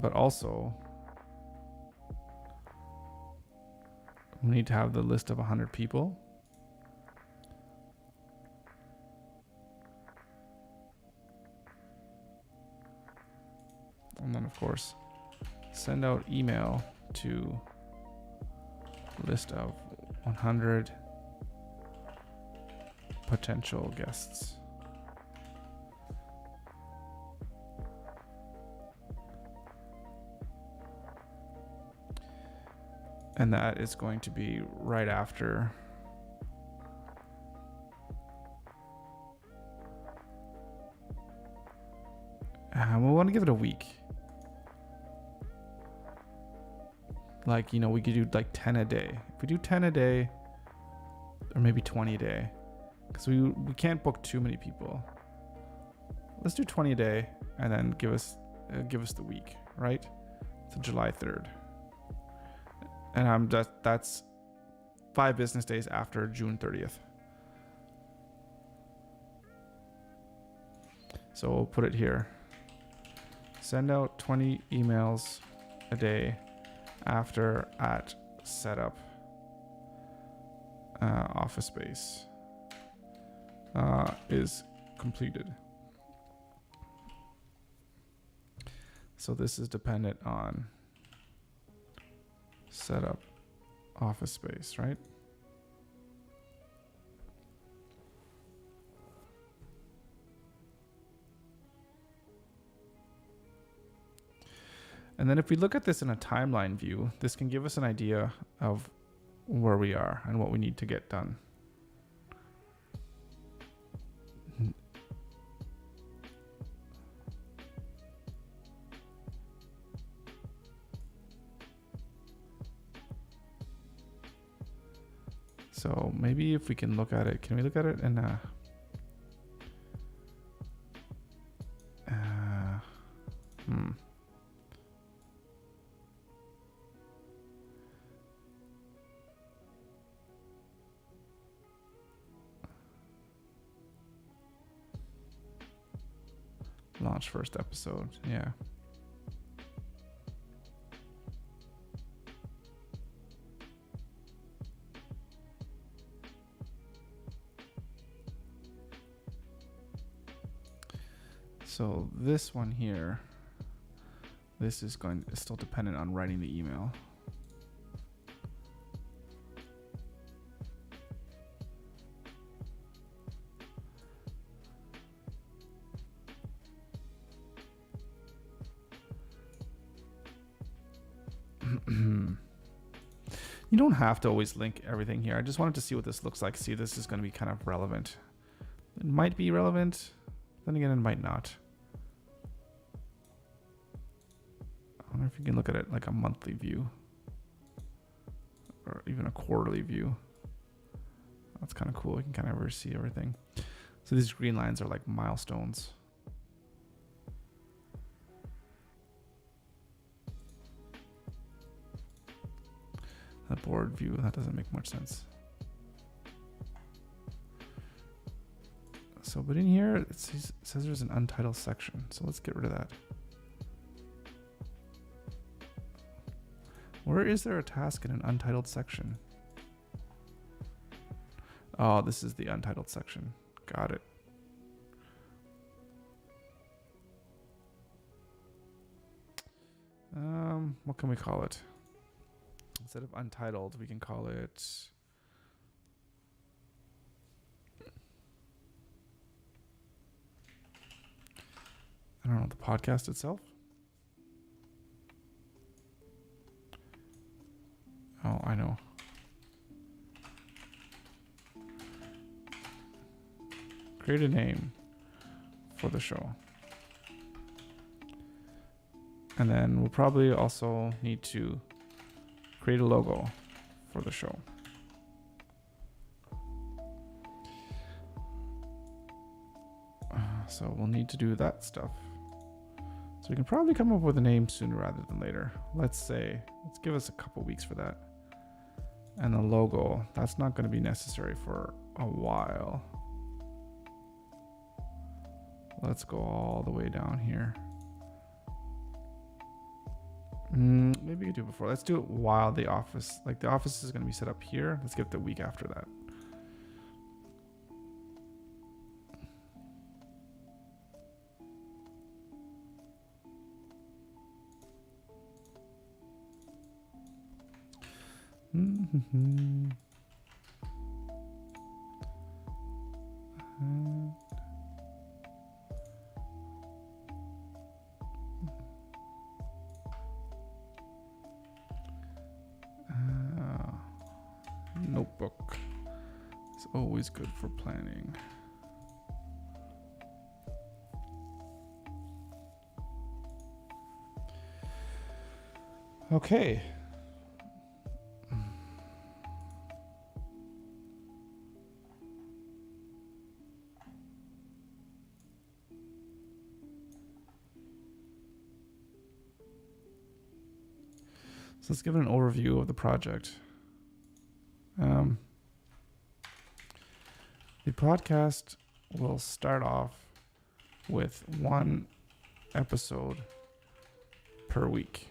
But also, we need to have the list of 100 people. And then, of course, send out email to list of 100 potential guests. And that is going to be right after we want to give it a week. Like, you know, we could do like 10 a day. If we do 10 a day, or maybe 20 a day, because we can't book too many people. Let's do 20 a day, and then give us the week, right? So July 3rd. And that's 5 business days after June 30th. So we'll put it here. Send out 20 emails a day after at setup office space is completed. So this is dependent on setup office space, right? And then if we look at this in a timeline view, this can give us an idea of where we are and what we need to get done. So maybe if we can look at it, can we look at it in launch first episode, yeah. So this one here, this is still dependent on writing the email. You don't have to always link everything here. I just wanted to see what this looks like. See if this is going to be kind of relevant. It might be relevant. Then again, it might not. I wonder if you can look at it like a monthly view. Or even a quarterly view. That's kind of cool. You can kind of see everything. So these green lines are like milestones. That board view, that doesn't make much sense. So, but in here, it says there's an untitled section. So let's get rid of that. Where is there a task in an untitled section? Oh, this is the untitled section. Got it. What can we call it? Instead of untitled, we can call it I don't know, the podcast itself. Oh, I know. Create a name for the show. And then we'll probably also need to create a logo for the show. So we'll need to do that stuff. So we can probably come up with a name sooner rather than later. Let's give us a couple weeks for that. And the logo, that's not going to be necessary for a while. Let's go all the way down here. Maybe we could do it before. Let's do it while the office is going to be set up here. Let's get the week after that. Notebook. It's always good for planning. Okay. So let's give it an overview of the project. The podcast will start off with one episode per week.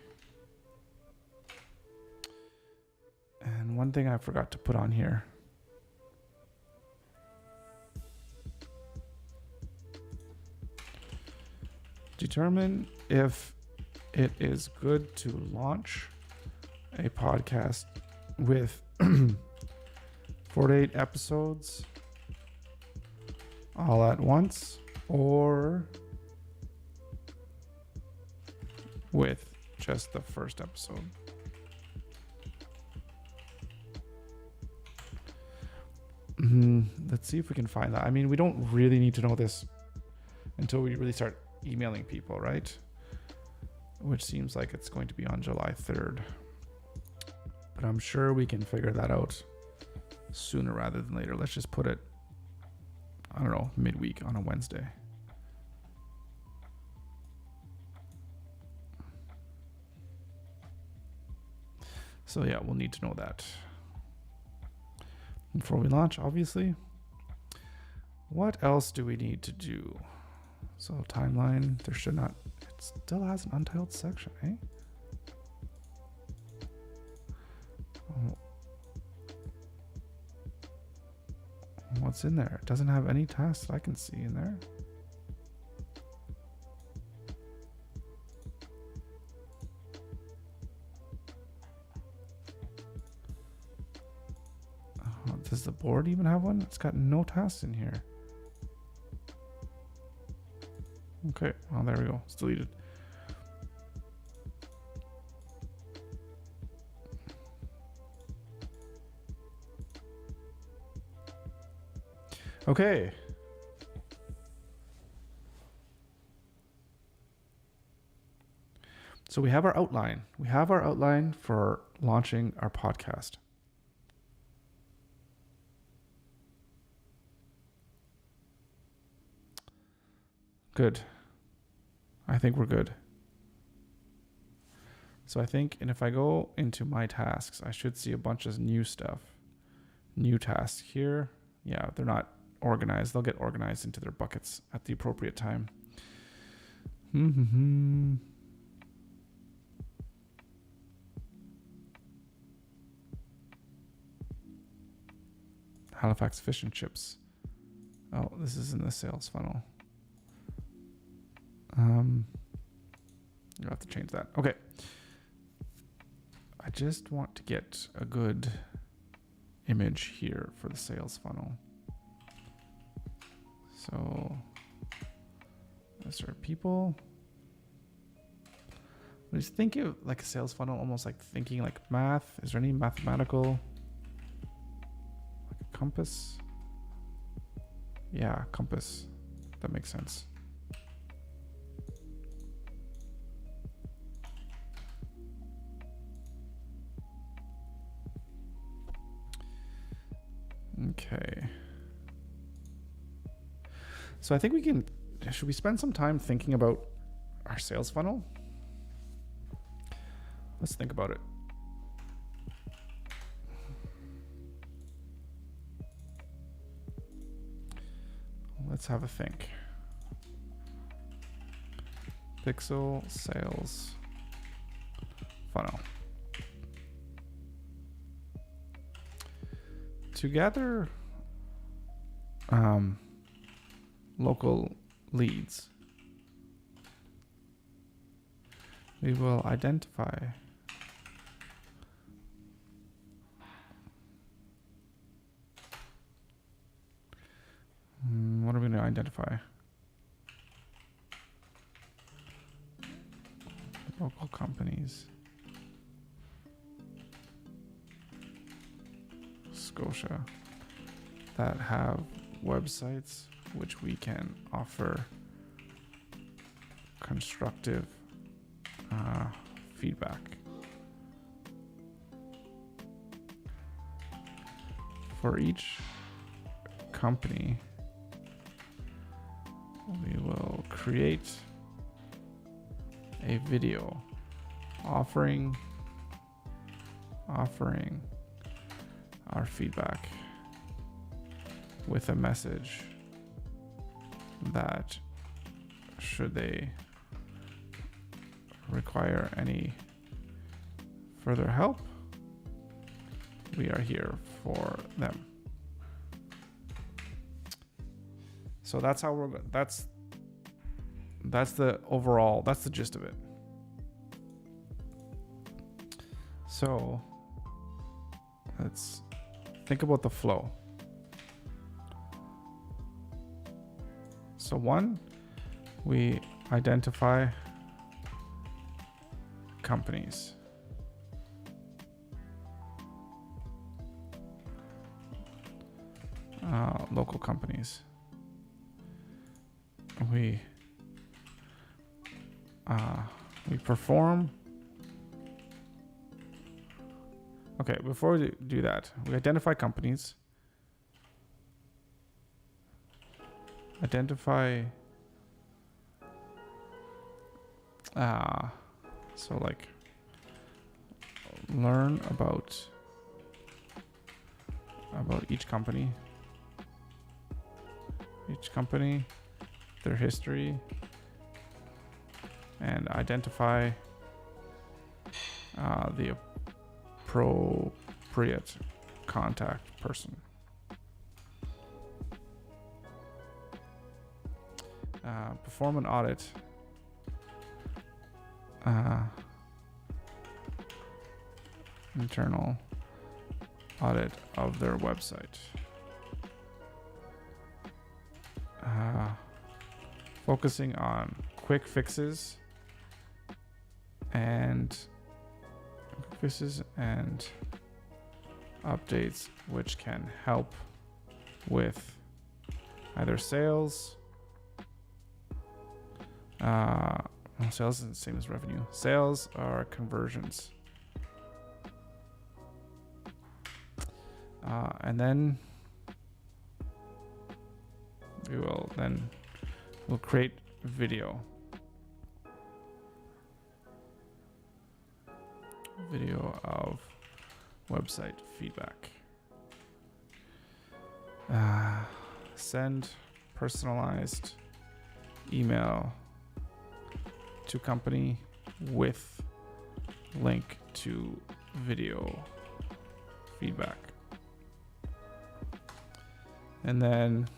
And one thing I forgot to put on here. Determine if it is good to launch a podcast with 4 to 8 episodes all at once, or with just the first episode. Let's see if we can find that. I mean, we don't really need to know this until we really start emailing people, right? Which seems like it's going to be on July 3rd. But I'm sure we can figure that out sooner rather than later. Let's just put it, I don't know, midweek on a Wednesday. So yeah, we'll need to know that before we launch, obviously. What else do we need to do? So timeline, there should not, it still has an untitled section, eh? Oh. What's in there? It doesn't have any tasks I can see in there. Oh, does the board even have one? It's got no tasks in here. Okay, well, there we go. It's deleted. Okay. So we have our outline. We have our outline for launching our podcast. Good. I think we're good. So I think, and if I go into my tasks, I should see a bunch of new stuff. New tasks here. Yeah, they're not organized. They'll get organized into their buckets at the appropriate time. Halifax fish and chips. Oh, this is in the sales funnel. You'll have to change that. Okay. I just want to get a good image here for the sales funnel. So Sort of people. I was thinking of like a sales funnel, almost like thinking like math. Is there any mathematical, like a compass? Yeah, compass. That makes sense. Okay. So I think should we spend some time thinking about our sales funnel? Let's think about it. Let's have a think. Pixel sales funnel. To gather local leads, we will identify what are we going to identify? Local companies. Scotia that have websites which we can offer constructive feedback. For each company, we will create a video offering our feedback with a message that should they require any further help, we are here for them. So that's how that's the overall, that's the gist of it. So let's think about the flow. So one, we identify companies. Local companies. We perform. Okay, before we do that, we identify companies. Identify. So like learn about each company, their history, and identify the appropriate contact person. Perform an audit. Internal audit of their website. Focusing on quick fixes and updates which can help with either sales. Sales is the same as revenue. Sales are conversions. And then we'll create video of website feedback. Send personalized email to company with link to video feedback. And then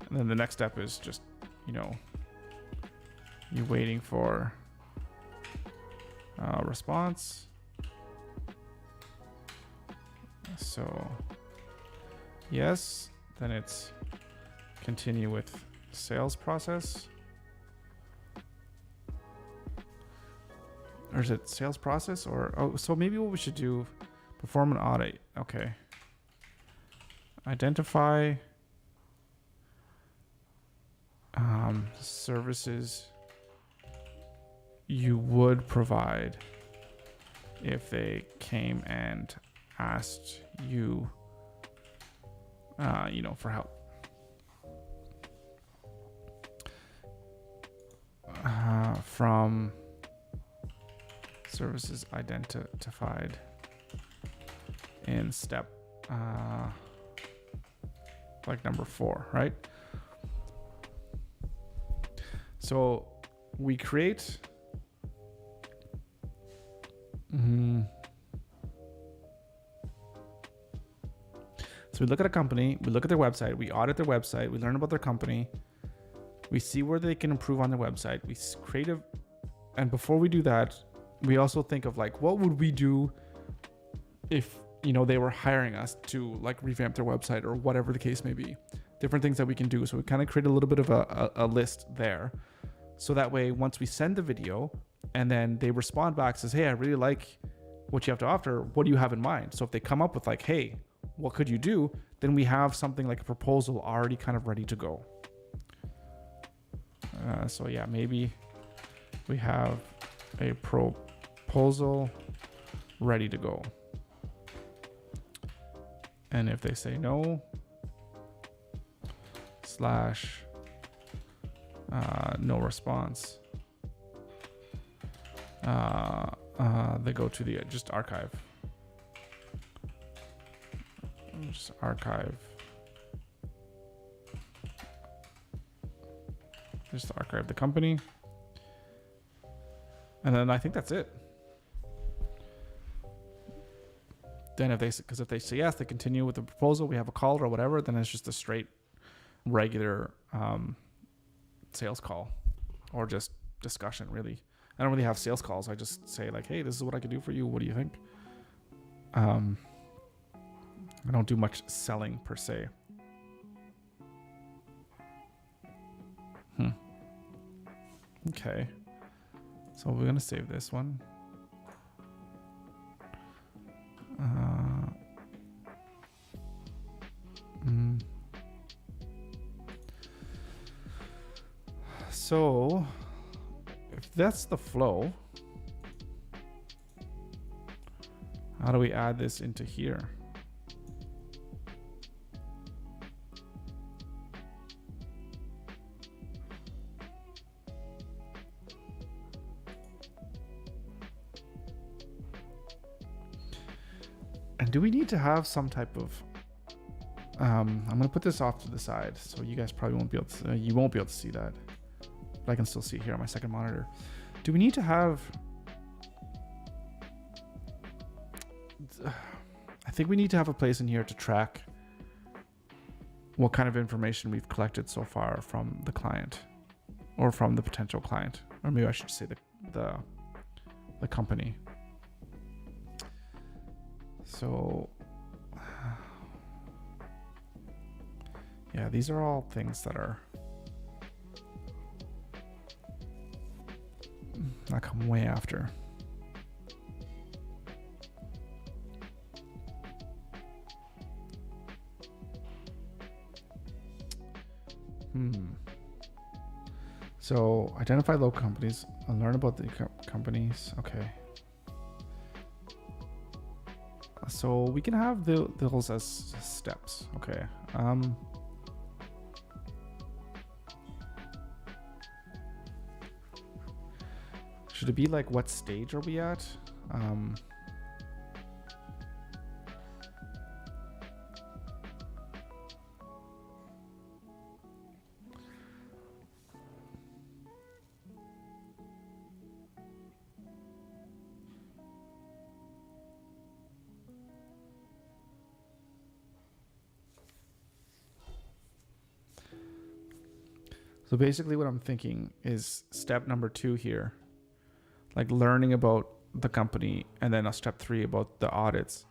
the next step is just, you're waiting for a response. So Yes. Then it's continue with sales process. Or is it sales process? Or, oh, so maybe what we should do, perform an audit. Okay. Identify services you would provide if they came and asked you, for help. From services identified in step, like number 4, right? So we create. So we look at a company, we look at their website, we audit their website, we learn about their company, we see where they can improve on their website, we create and before we do that, we also think of like, what would we do if, they were hiring us to like revamp their website or whatever the case may be, different things that we can do. So we kind of create a little bit of a list there. So that way, once we send the video and then they respond back, says, hey, I really like what you have to offer. What do you have in mind? So if they come up with like, hey, what could you do? Then we have something like a proposal already kind of ready to go. So yeah, maybe we have a proposal ready to go. And if they say no, / no response, they go to the just archive. Just archive. Just archive the company. And then I think that's it. Then if they say yes, they continue with the proposal, we have a call or whatever, then it's just a straight regular sales call or just discussion, really. I don't really have sales calls. I just say like, hey, this is what I can do for you. What do you think? I don't do much selling per se. Okay. So we're going to save this one. So if that's the flow, how do we add this into here? And do we need to have some type of I'm gonna put this off to the side so you guys probably won't be able to you won't be able to see that, but I can still see it here on my second monitor. Do we need to have I think we need to have a place in here to track what kind of information we've collected so far from the client or from the potential client, or maybe I should say the company. So yeah, these are all things that are that come way after. So identify local companies and learn about the companies. Okay. So we can have those as steps. Okay. Should it be like, what stage are we at? So basically what I'm thinking is step number 2 here, like learning about the company, and then a step 3 about the audits.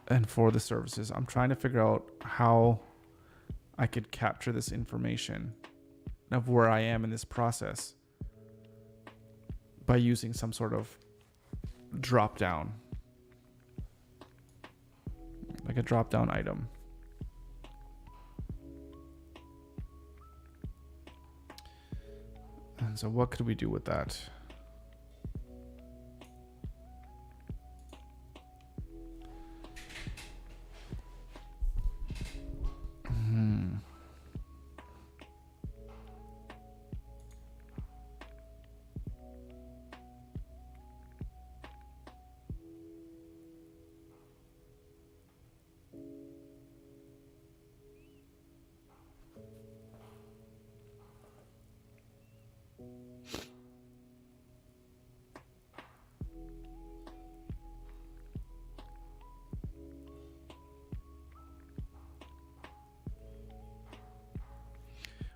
and for the services. I'm trying to figure out how I could capture this information of where I am in this process by using some sort of drop down, like a drop down item. And so what could we do with that?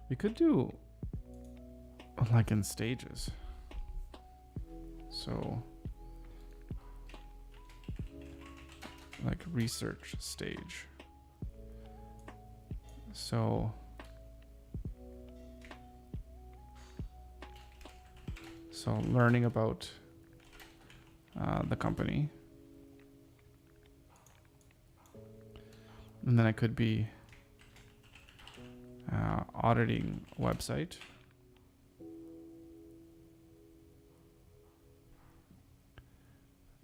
We could do like in stages. So like research stage. So learning about the company. And then it could be auditing website.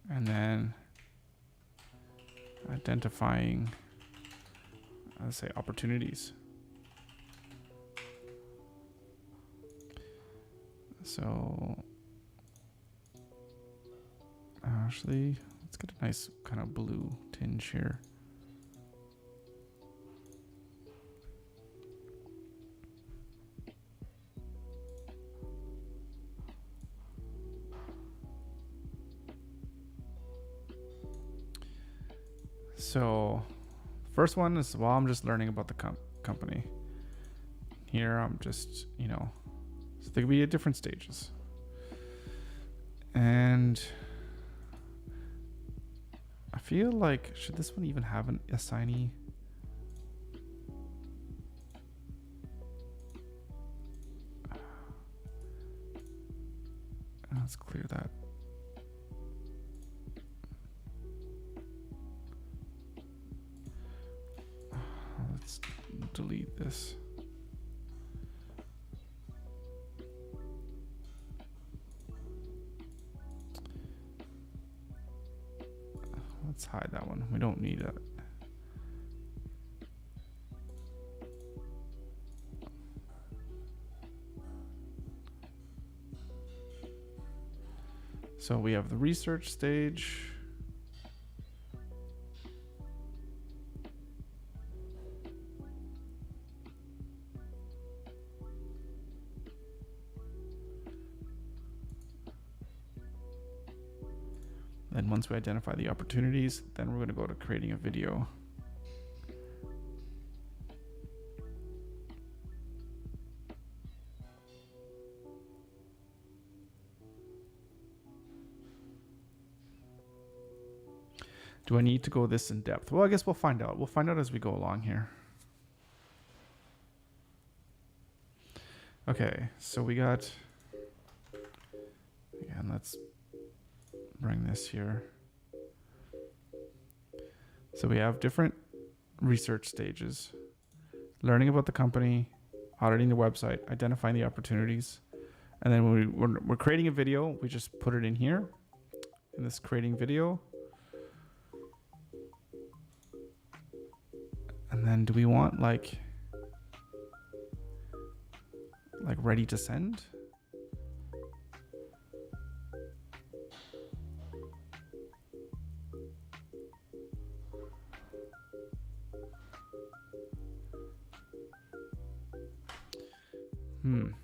And then identifying, let's say, opportunities. So actually, let's get a nice kind of blue tinge here. So first one is, well, I'm just learning about the company. Here I'm just, so they could be at different stages. And I feel like, should this one even have an assignee? Let's clear that. Let's delete this. Let's hide that one. We don't need it. So we have the research stage. Then once we identify the opportunities, then we're going to go to creating a video. Do I need to go this in depth? Well, I guess we'll find out. We'll find out as we go along here. Okay, so we got, again, let's bring this here. So we have different research stages: learning about the company, auditing the website, identifying the opportunities. And then when we're creating a video, we just put it in here, in this creating video. And then do we want like ready to send? I'm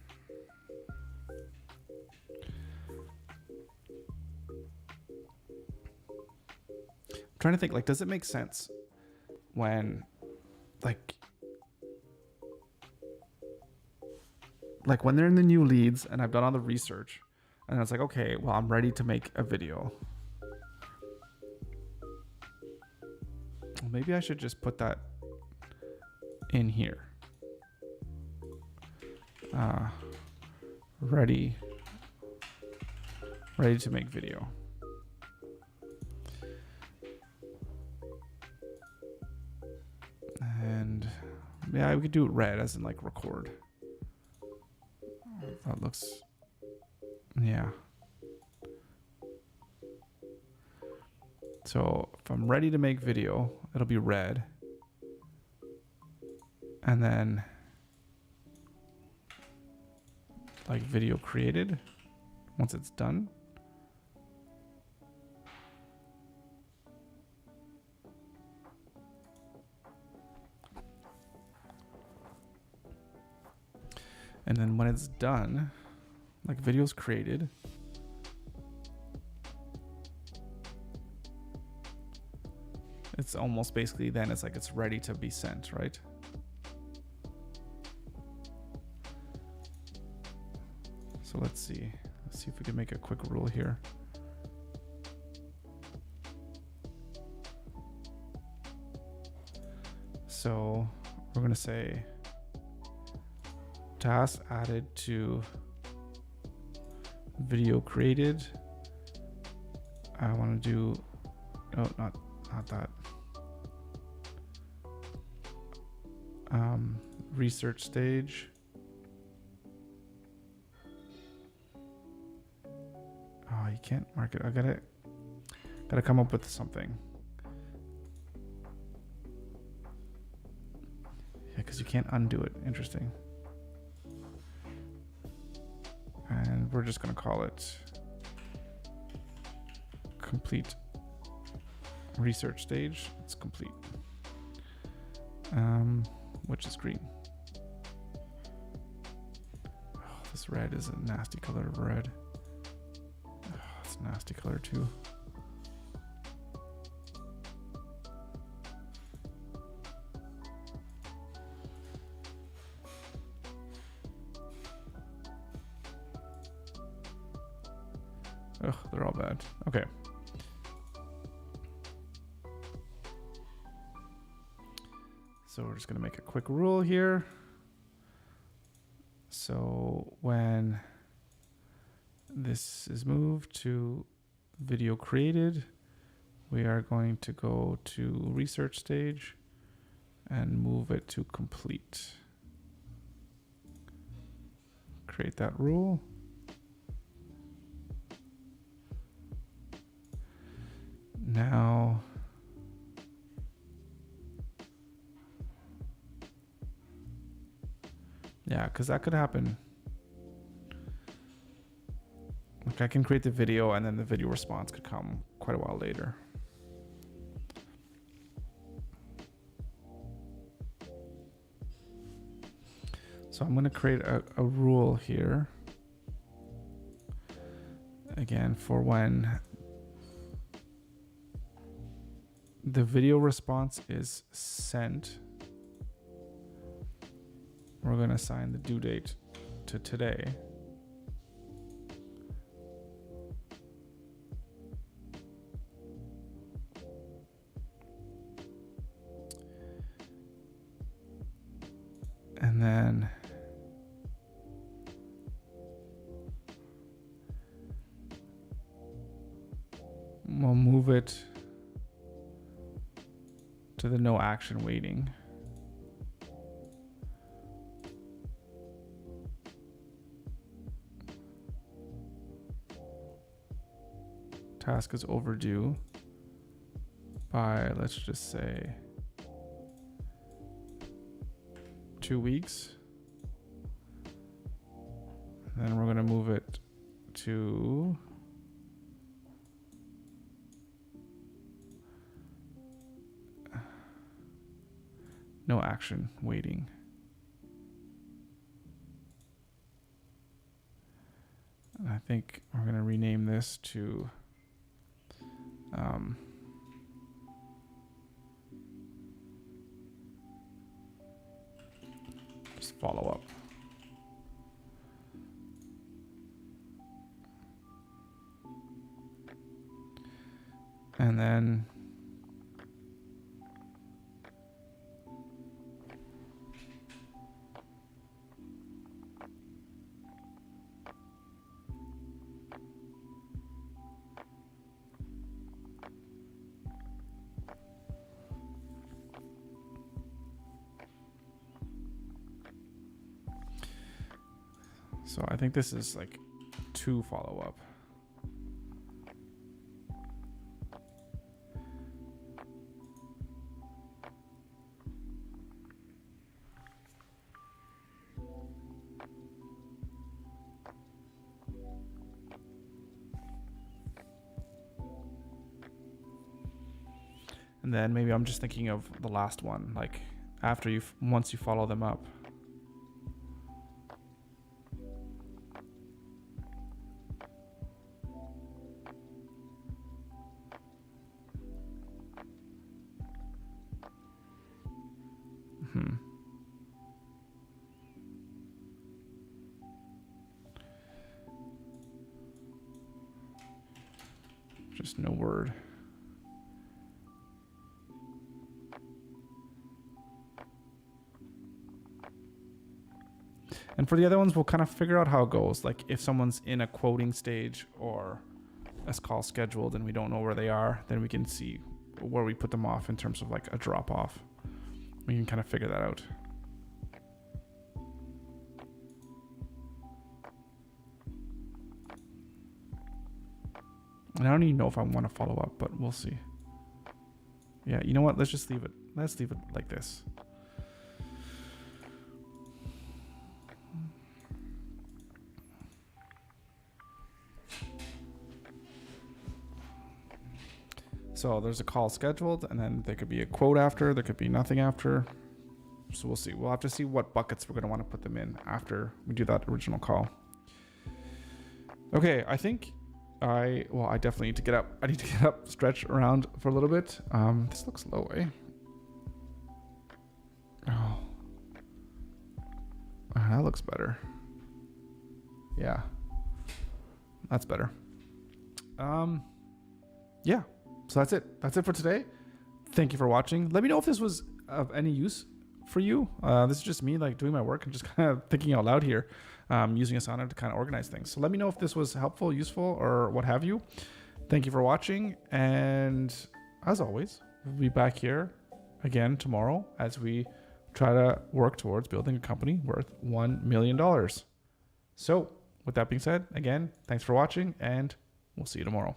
trying to think, like, does it make sense when like when they're in the new leads and I've done all the research and it's like, okay, well, I'm ready to make a video. maybe I should just put that in here. Ready to make video. And yeah, we could do it red as in like record. That looks, yeah. So if I'm ready to make video, it'll be red. And then like video created once it's done. And then when it's done, like video's created, it's almost basically then it's like it's ready to be sent, right? So let's see if we can make a quick rule here. So we're going to say task added to video created. I want to do, oh, not that. Research stage. Oh, you can't mark it. I gotta come up with something. Yeah, because you can't undo it. Interesting. And we're just gonna call it complete research stage. It's complete. Which is green. Oh, this red is a nasty color of red. Oh, it's a nasty color too. Ugh, they're all bad. Okay. So we're just going to make a quick rule here. So when this is moved to video created, we are going to go to research stage and move it to complete. Create that rule. Now, yeah, because that could happen. Like I can create the video and then the video response could come quite a while later. So I'm going to create a rule here. Again, for when the video response is sent, we're going to assign the due date to today. And then we'll move it to the no action waiting. Task is overdue by, let's just say, 2 weeks. And then we're going to move it to no action waiting. And I think we're going to rename this to just follow up. And then So I think this is like 2 follow-up. And then maybe I'm just thinking of the last one, like after once you follow them up. Just no word. And for the other ones, we'll kind of figure out how it goes. Like if someone's in a quoting stage or a call scheduled and we don't know where they are, then we can see where we put them off in terms of like a drop off. We can kind of figure that out. And I don't even know if I want to follow up, but we'll see. Yeah, you know what? Let's just leave it. Let's leave it like this. So there's a call scheduled, and then there could be a quote after, there could be nothing after. So we'll see. We'll have to see what buckets we're going to want to put them in after we do that original call. Okay, I think I definitely need to get up. I need to get up, stretch around for a little bit. This looks low, eh? Oh, that looks better. Yeah, that's better. Yeah. So that's it. That's it for today. Thank you for watching. Let me know if this was of any use for you. This is just me like doing my work and just kind of thinking out loud here, using Asana to kind of organize things. So let me know if this was helpful, useful, or what have you. Thank you for watching. And as always, we'll be back here again tomorrow as we try to work towards building a company worth $1 million. So with that being said, again, thanks for watching and we'll see you tomorrow.